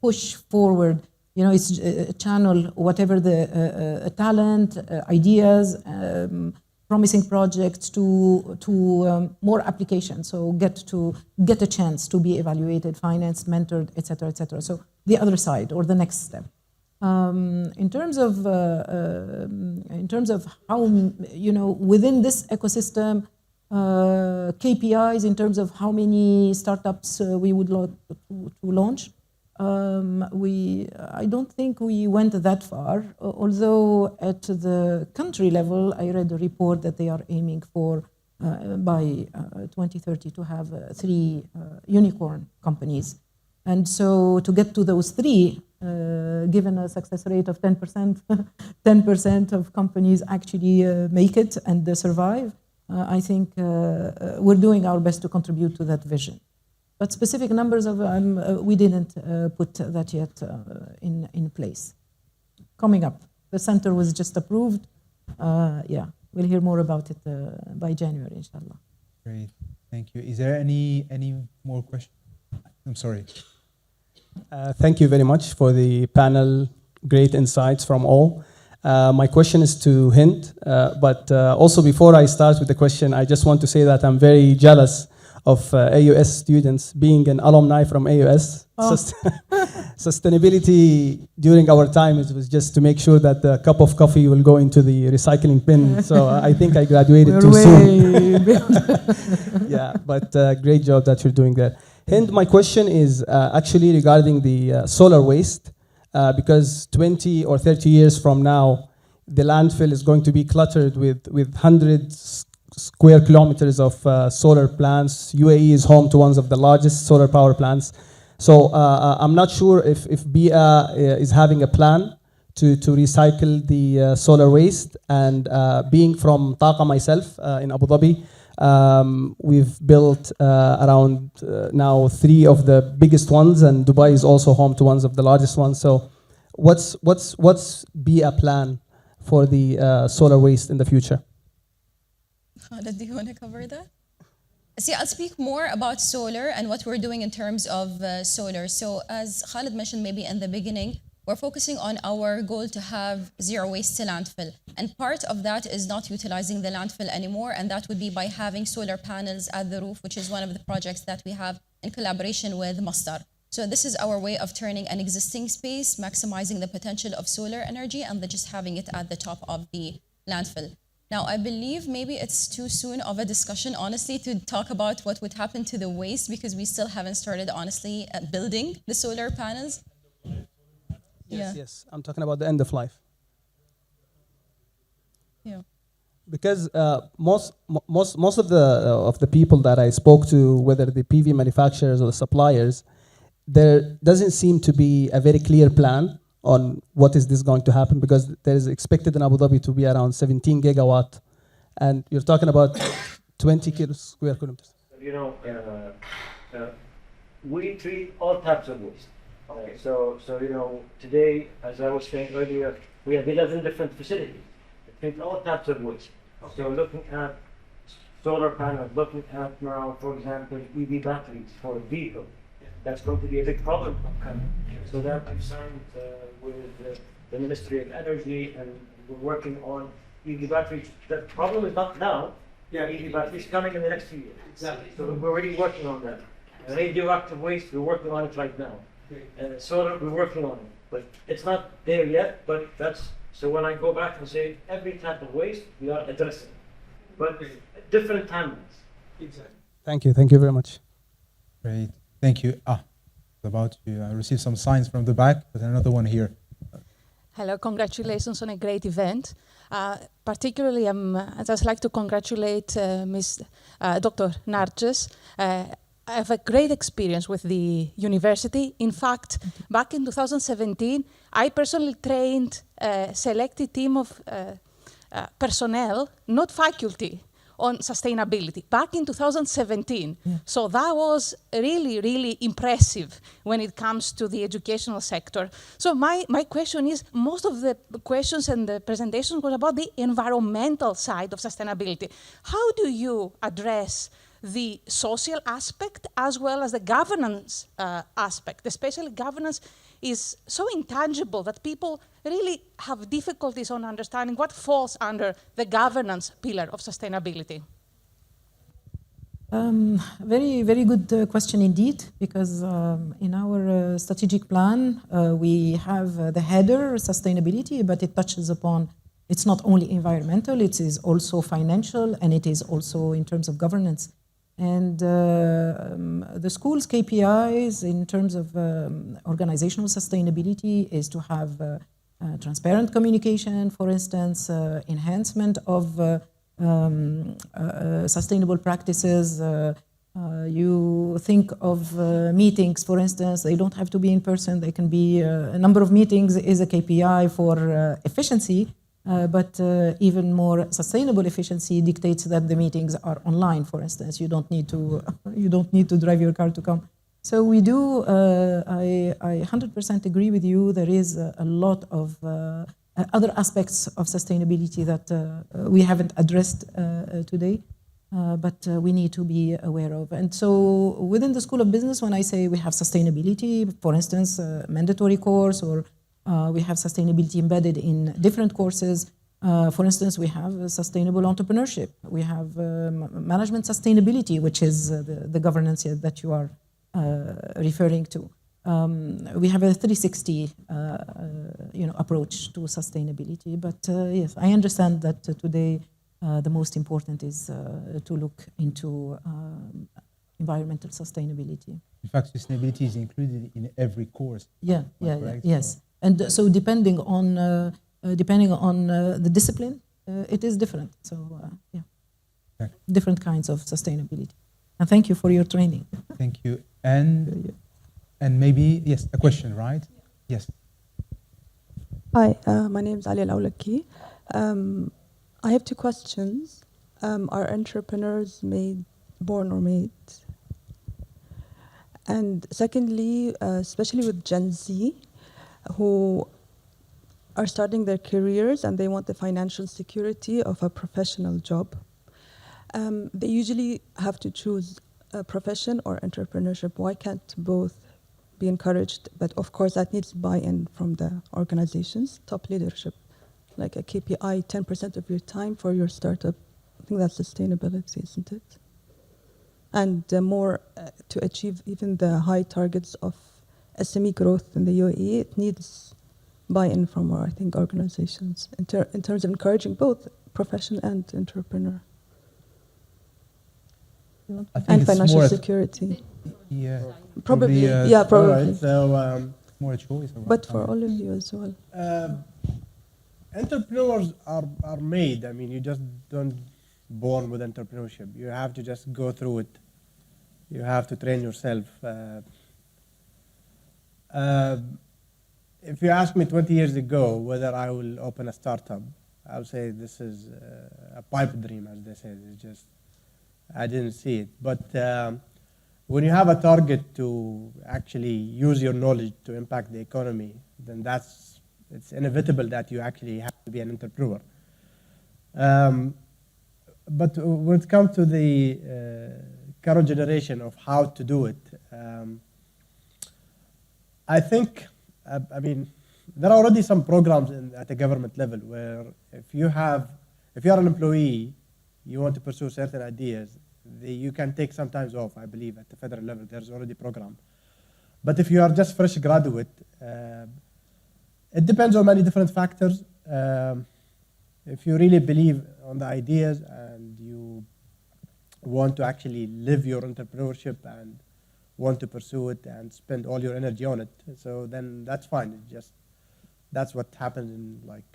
push forward. It's a channel, whatever the talent, ideas, promising projects to more applications. So get a chance to be evaluated, financed, mentored, et cetera, et cetera. So the other side or the next step. In terms of how, within this ecosystem, KPIs in terms of how many startups we would like to launch. I don't think we went that far, although at the country level, I read a report that they are aiming for by 2030 to have 3 unicorn companies. And so to get to those 3, given a success rate of 10%, 10% of companies actually make it and survive, I think we're doing our best to contribute to that vision. But specific numbers of we didn't put that yet in place. Coming up, the center was just approved. Yeah, we'll hear more about it by January, inshallah. Great, thank you. Is there any more questions? I'm sorry. Thank you very much for the panel. Great insights from all. My question is to Hind, but also before I start with the question, I just want to say that I'm very jealous of AUS students being an alumni from AUS. Oh. Sustainability during our time was just to make sure that the cup of coffee will go into the recycling bin. So I think I graduated too soon. Yeah, but great job that you're doing that. Hind, my question is actually regarding the solar waste, because 20 or 30 years from now, the landfill is going to be cluttered with hundreds square kilometers of solar plants. UAE is home to one of the largest solar power plants. So I'm not sure if BEEAH is having a plan to recycle the solar waste. And being from Taqa myself in Abu Dhabi, we've built around now 3 of the biggest ones, and Dubai is also home to one of the largest ones. So what's BEEAH plan for the solar waste in the future? Khalid, do you want to cover that? See, I'll speak more about solar and what we're doing in terms of solar. So as Khalid mentioned maybe in the beginning, we're focusing on our goal to have zero waste to landfill. And part of that is not utilizing the landfill anymore, and that would be by having solar panels at the roof, which is one of the projects that we have in collaboration with Masdar. So this is our way of turning an existing space, maximizing the potential of solar energy, and then just having it at the top of the landfill. Now, I believe maybe it's too soon of a discussion, honestly, to talk about what would happen to the waste, because we still haven't started, honestly, building the solar panels. Yes, I'm talking about the end of life. Yeah. Because most of the people that I spoke to, whether the PV manufacturers or the suppliers, there doesn't seem to be a very clear plan on what is this going to happen, because there is expected in Abu Dhabi to be around 17 gigawatt, and you're talking about 20 square kilometers. You know, we treat all types of waste. So you know, today, as I was saying earlier, we have 11 different facilities that treat all types of waste. So looking at solar panels, looking at now, for example, EV batteries for vehicles. That's going to be a big problem upcoming. So that we've signed with the Ministry of Energy, and we're working on EV batteries. The problem is not now. Yeah, EV batteries coming in the next few years. Exactly. So we're already working on that. Radioactive waste, we're working on it right now. Solar, we're working on it, but it's not there yet. But that's so when I go back and say every type of waste we are addressing, but different timelines. Exactly. Thank you very much. Great. Thank you. About to receive some signs from the back, but another one here. Hello, congratulations on a great event. Particularly, I'd just like to congratulate Dr. Narjess. I have a great experience with the university. In fact, back in 2017, I personally trained a selected team of personnel, not faculty, on sustainability back in 2017. Yeah. So that was really, really impressive when it comes to the educational sector. So my question is, most of the questions and the presentations were about the environmental side of sustainability. How do you address the social aspect as well as the governance aspect? Especially governance is so intangible that people really have difficulties on understanding what falls under the governance pillar of sustainability. Very, very good question indeed, because in our strategic plan, we have the header, sustainability, but it touches upon, it's not only environmental, it is also financial, and it is also in terms of governance. And the school's KPIs in terms of organizational sustainability is to have transparent communication, for instance, enhancement of sustainable practices. You think of meetings, for instance, they don't have to be in person, they can be, a number of meetings is a KPI for efficiency, but even more sustainable efficiency dictates that the meetings are online, for instance. You don't need to, you don't need to drive your car to come. So we do, I 100% agree with you, there is a lot of other aspects of sustainability that we haven't addressed today. But we need to be aware of. And so within the School of Business, when I say we have sustainability, for instance, a mandatory course, or we have sustainability embedded in different courses. For instance, we have sustainable entrepreneurship. We have management sustainability, which is the governance that you are referring to. We have a 360 approach to sustainability. But yes, I understand that today the most important is to look into environmental sustainability. In fact, sustainability is included in every course. Yes. And so depending on the discipline, it is different. So different kinds of sustainability. And thank you for your training. Thank you. And maybe, yes, a question, right? Yes. Hi, my name is Ali Al Huwaidi. I have two questions. Are entrepreneurs born or made? And secondly, especially with Gen Z, who are starting their careers and they want the financial security of a professional job, they usually have to choose a profession or entrepreneurship. Why can't both be encouraged? But of course, that needs buy-in from the organizations, top leadership. Like a KPI, 10% of your time for your startup. I think that's sustainability, isn't it? And more to achieve even the high targets of SME growth in the UAE, it needs buy-in from our, I think, organizations in terms of encouraging both profession and entrepreneur. And financial security. Yeah. Probably. Probably. Right, so, more a choice. But for all of you as well. Entrepreneurs are made. I mean, you just don't born with entrepreneurship. You have to just go through it. You have to train yourself. If you ask me 20 years ago whether I will open a startup, I would say this is a pipe dream, as they say. It's just, I didn't see it. But when you have a target to actually use your knowledge to impact the economy, then it's inevitable that you actually have to be an entrepreneur. But when it comes to the current generation of how to do it, I think, I mean, there are already some programs at the government level where if you are an employee, you want to pursue certain ideas, you can take some time off, I believe, at the federal level. There's already a program. But if you are just fresh graduate, it depends on many different factors. If you really believe on the ideas and you want to actually live your entrepreneurship and want to pursue it and spend all your energy on it, so then that's fine. That's what happened in like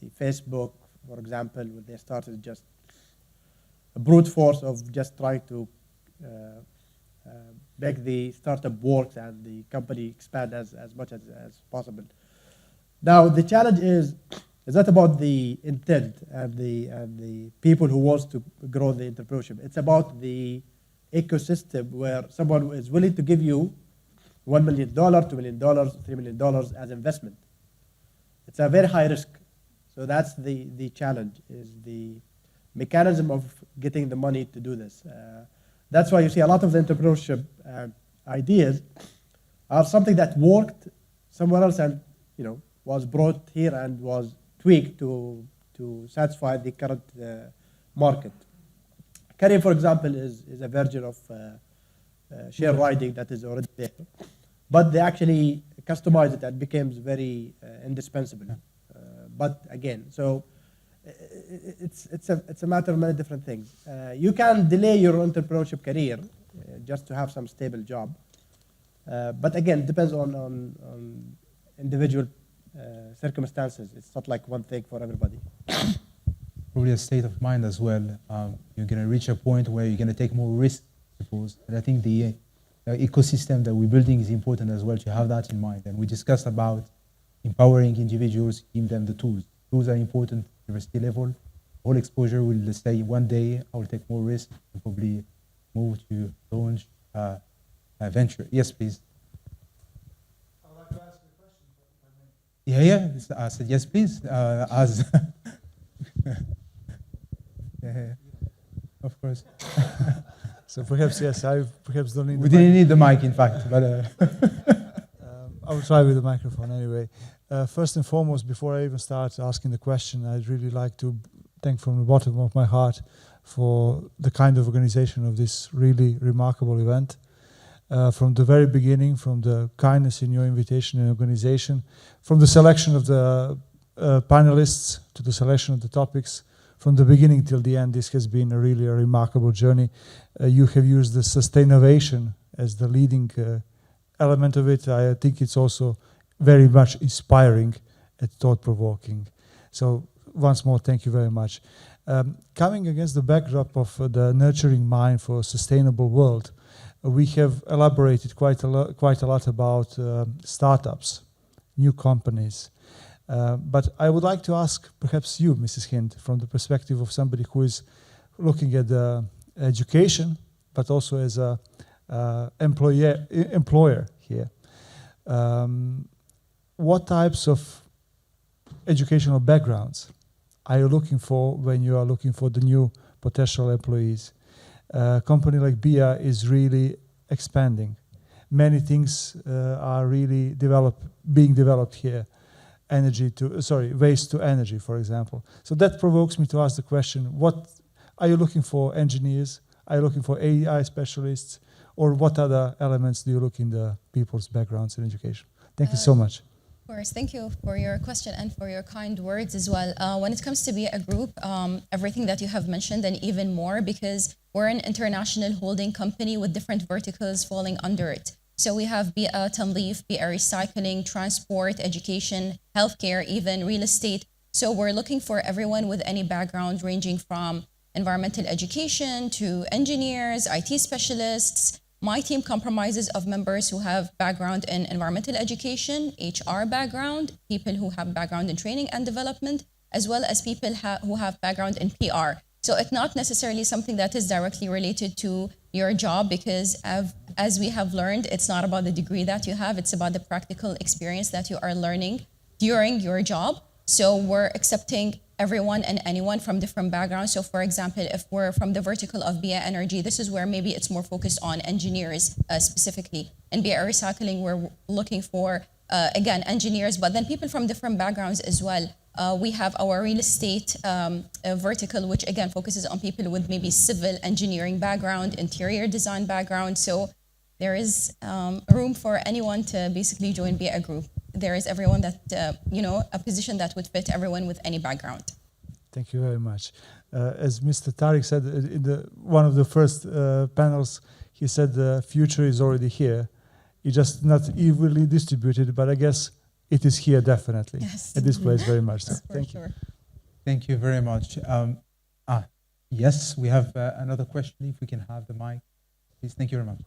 the Facebook, for example, when they started just a brute force of just trying to make the startup work and the company expand as much as possible. Now the challenge is that about the intent and the people who wants to grow the entrepreneurship. It's about the ecosystem where someone is willing to give you $1 million, $2 million, $3 million as investment. It's a very high risk. So that's the challenge, is the mechanism of getting the money to do this. That's why you see a lot of the entrepreneurship ideas are something that worked somewhere else and was brought here and was tweaked to satisfy the current market. Career, for example, is a version of share riding that is already there, but they actually customized it and becomes very indispensable. But again, so it's a matter of many different things. You can delay your entrepreneurship career just to have some stable job, but again, it depends on individual circumstances. It's not like one thing for everybody. probably a state of mind as well. You're going to reach a point where you're going to take more risk, I suppose. And I think the ecosystem that we're building is important as well to have that in mind. And we discussed about empowering individuals, giving them the tools. Tools are important at university level. All exposure will say one day I will take more risk and probably move to launch a venture. Yes, please. I would like to ask you a question, if I may. Yeah. I said yes, please. As yeah, of course. So perhaps, yes, I perhaps don't need We didn't need the mic, in fact, but I will try with the microphone anyway. First and foremost, before I even start asking the question, I'd really like to thank from the bottom of my heart for the kind of organization of this really remarkable event. From the very beginning, from the kindness in your invitation and organization, from the selection of the panelists to the selection of the topics, from the beginning till the end, this has been a really remarkable journey. You have used the Sustainovation as the leading element of it. I think it's also very much inspiring and thought-provoking. So once more, thank you very much. Coming against the backdrop of the nurturing mind for a sustainable world, we have elaborated quite a lot about startups, new companies. But I would like to ask perhaps you, Mrs. Hind, from the perspective of somebody who is looking at the education, but also as a employer here. What types of educational backgrounds are you looking for when you are looking for the new potential employees? A company like BEEAH is really expanding. Many things are really being developed here. Waste to energy, for example. So that provokes me to ask the question, what are you looking for engineers? Are you looking for AI specialists? Or what other elements do you look in the people's backgrounds in education? Thank you so much. Of course, thank you for your question and for your kind words as well. When it comes to BEEAH Group, everything that you have mentioned and even more, because we're an international holding company with different verticals falling under it. So we have BEEAH Tanleef, BEEAH Recycling, Transport, Education, Healthcare, even Real Estate. So we're looking for everyone with any background ranging from environmental education to engineers, IT specialists. My team comprises of members who have background in environmental education, HR background, people who have background in training and development, as well as people who have background in PR. So it's not necessarily something that is directly related to your job, because as we have learned, it's not about the degree that you have, it's about the practical experience that you are learning during your job. So we're accepting everyone and anyone from different backgrounds. So for example, if we're from the vertical of BEEAH Energy, this is where maybe it's more focused on engineers specifically. In BEEAH Recycling, we're looking for, again, engineers, but then people from different backgrounds as well. We have our real estate vertical, which again focuses on people with maybe civil engineering background, interior design background. So there is room for anyone to basically join BEEAH Group. There is everyone that, a position that would fit everyone with any background. Thank you very much. As Mr. Tariq said in one of the first panels, he said the future is already here. It's just not evenly distributed, but I guess it is here definitely. Yes. At this place very much. So. Thank you. Thank you very much. Yes, we have another question, if we can have the mic. Please, thank you very much.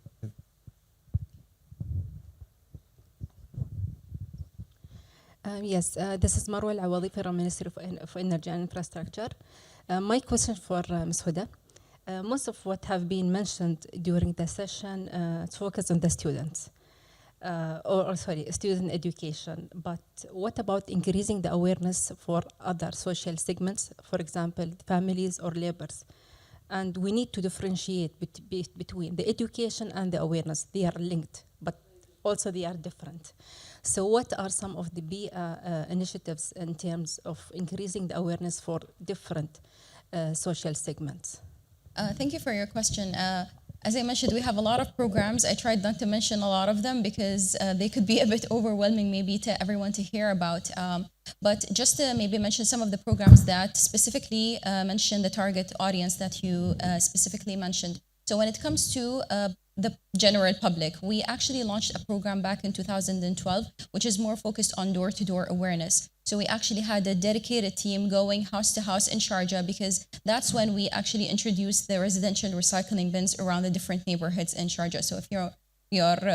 Yes, this is Mourad Al Huwaidi from Ministry of Energy and Infrastructure. My question for Ms. Huda. Most of what have been mentioned during the session focus on the students, student education. But what about increasing the awareness for other social segments, for example, families or laborers? And we need to differentiate between the education and the awareness. They are linked, but also they are different. So what are some of the BEEAH initiatives in terms of increasing the awareness for different social segments? Thank you for your question. As I mentioned, we have a lot of programs. I tried not to mention a lot of them because they could be a bit overwhelming maybe to everyone to hear about. But just to maybe mention some of the programs that specifically mention the target audience that you specifically mentioned. So when it comes to the general public, we actually launched a program back in 2012, which is more focused on door-to-door awareness. So we actually had a dedicated team going house to house in Sharjah, because that's when we actually introduced the residential recycling bins around the different neighborhoods in Sharjah. So if you're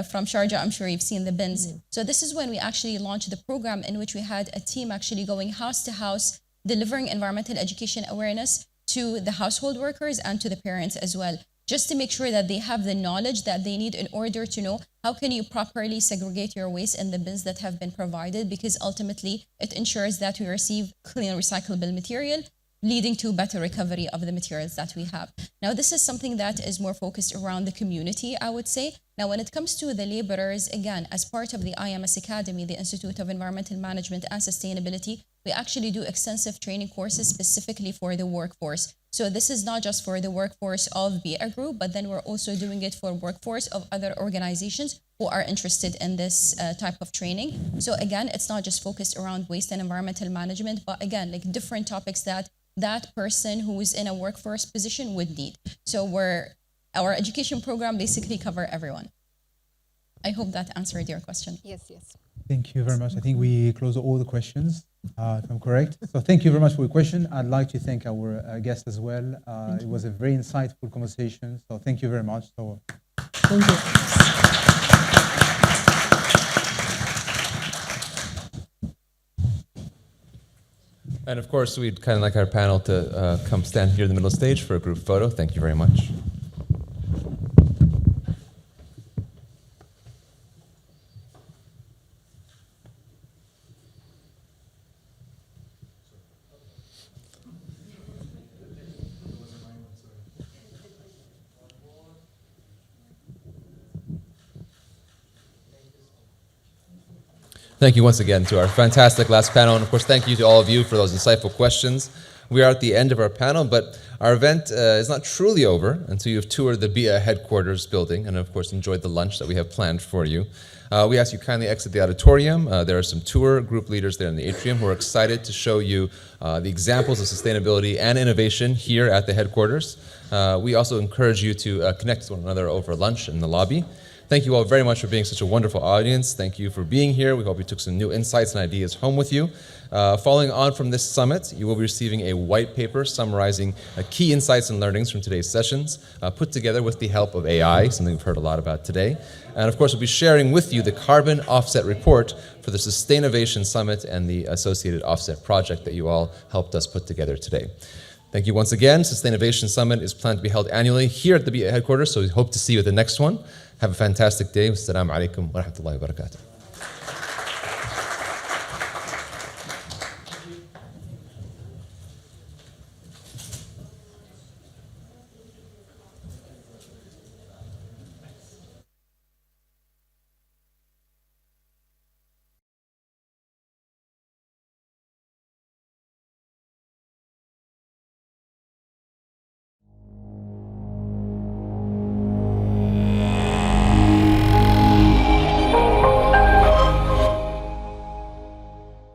from Sharjah, I'm sure you've seen the bins. So this is when we actually launched the program, in which we had a team actually going house to house, delivering environmental education awareness to the household workers and to the parents as well, just to make sure that they have the knowledge that they need in order to know how can you properly segregate your waste in the bins that have been provided, because ultimately it ensures that we receive clean recyclable material, leading to better recovery of the materials that we have. Now, this is something that is more focused around the community, I would say. Now, when it comes to the laborers, again, as part of the IMS Academy, the Institute of Environmental Management and Sustainability, we actually do extensive training courses specifically for the workforce. So this is not just for the workforce of BEEAH Group, but then we're also doing it for workforce of other organizations who are interested in this type of training. So again, it's not just focused around waste and environmental management, but again, like different topics that that person who is in a workforce position would need. So our education program basically cover everyone. I hope that answered your question. Yes, yes. Thank you very much. I think we closed all the questions, if I'm correct. So thank you very much for your question. I'd like to thank our guest as well. It was a very insightful conversation. So thank you very much. So, Thank you. And of course, we'd kind of like our panel to come stand here in the middle stage for a group photo. Thank you very much. Thank you once again to our fantastic last panel. And of course, thank you to all of you for those insightful questions. We are at the end of our panel, but our event is not truly over until you've toured the BEEAH headquarters building and of course enjoyed the lunch that we have planned for you. We ask you kindly exit the auditorium. There are some tour group leaders there in the atrium who are excited to show you the examples of sustainability and innovation here at the headquarters. We also encourage you to connect with one another over lunch in the lobby. Thank you all very much for being such a wonderful audience. Thank you for being here. We hope you took some new insights and ideas home with you. Following on from this summit, you will be receiving a white paper summarizing key insights and learnings from today's sessions, put together with the help of AI, something we've heard a lot about today. And of course, we'll be sharing with you the carbon offset report for the Sustainovation Summit and the associated offset project that you all helped us put together today. Thank you once again. Sustainovation Summit is planned to be held annually here at the BEEAH headquarters, so we hope to see you at the next one. Have a fantastic day. Wassalamu alaikum wa rahmatullahi wa barakatuh.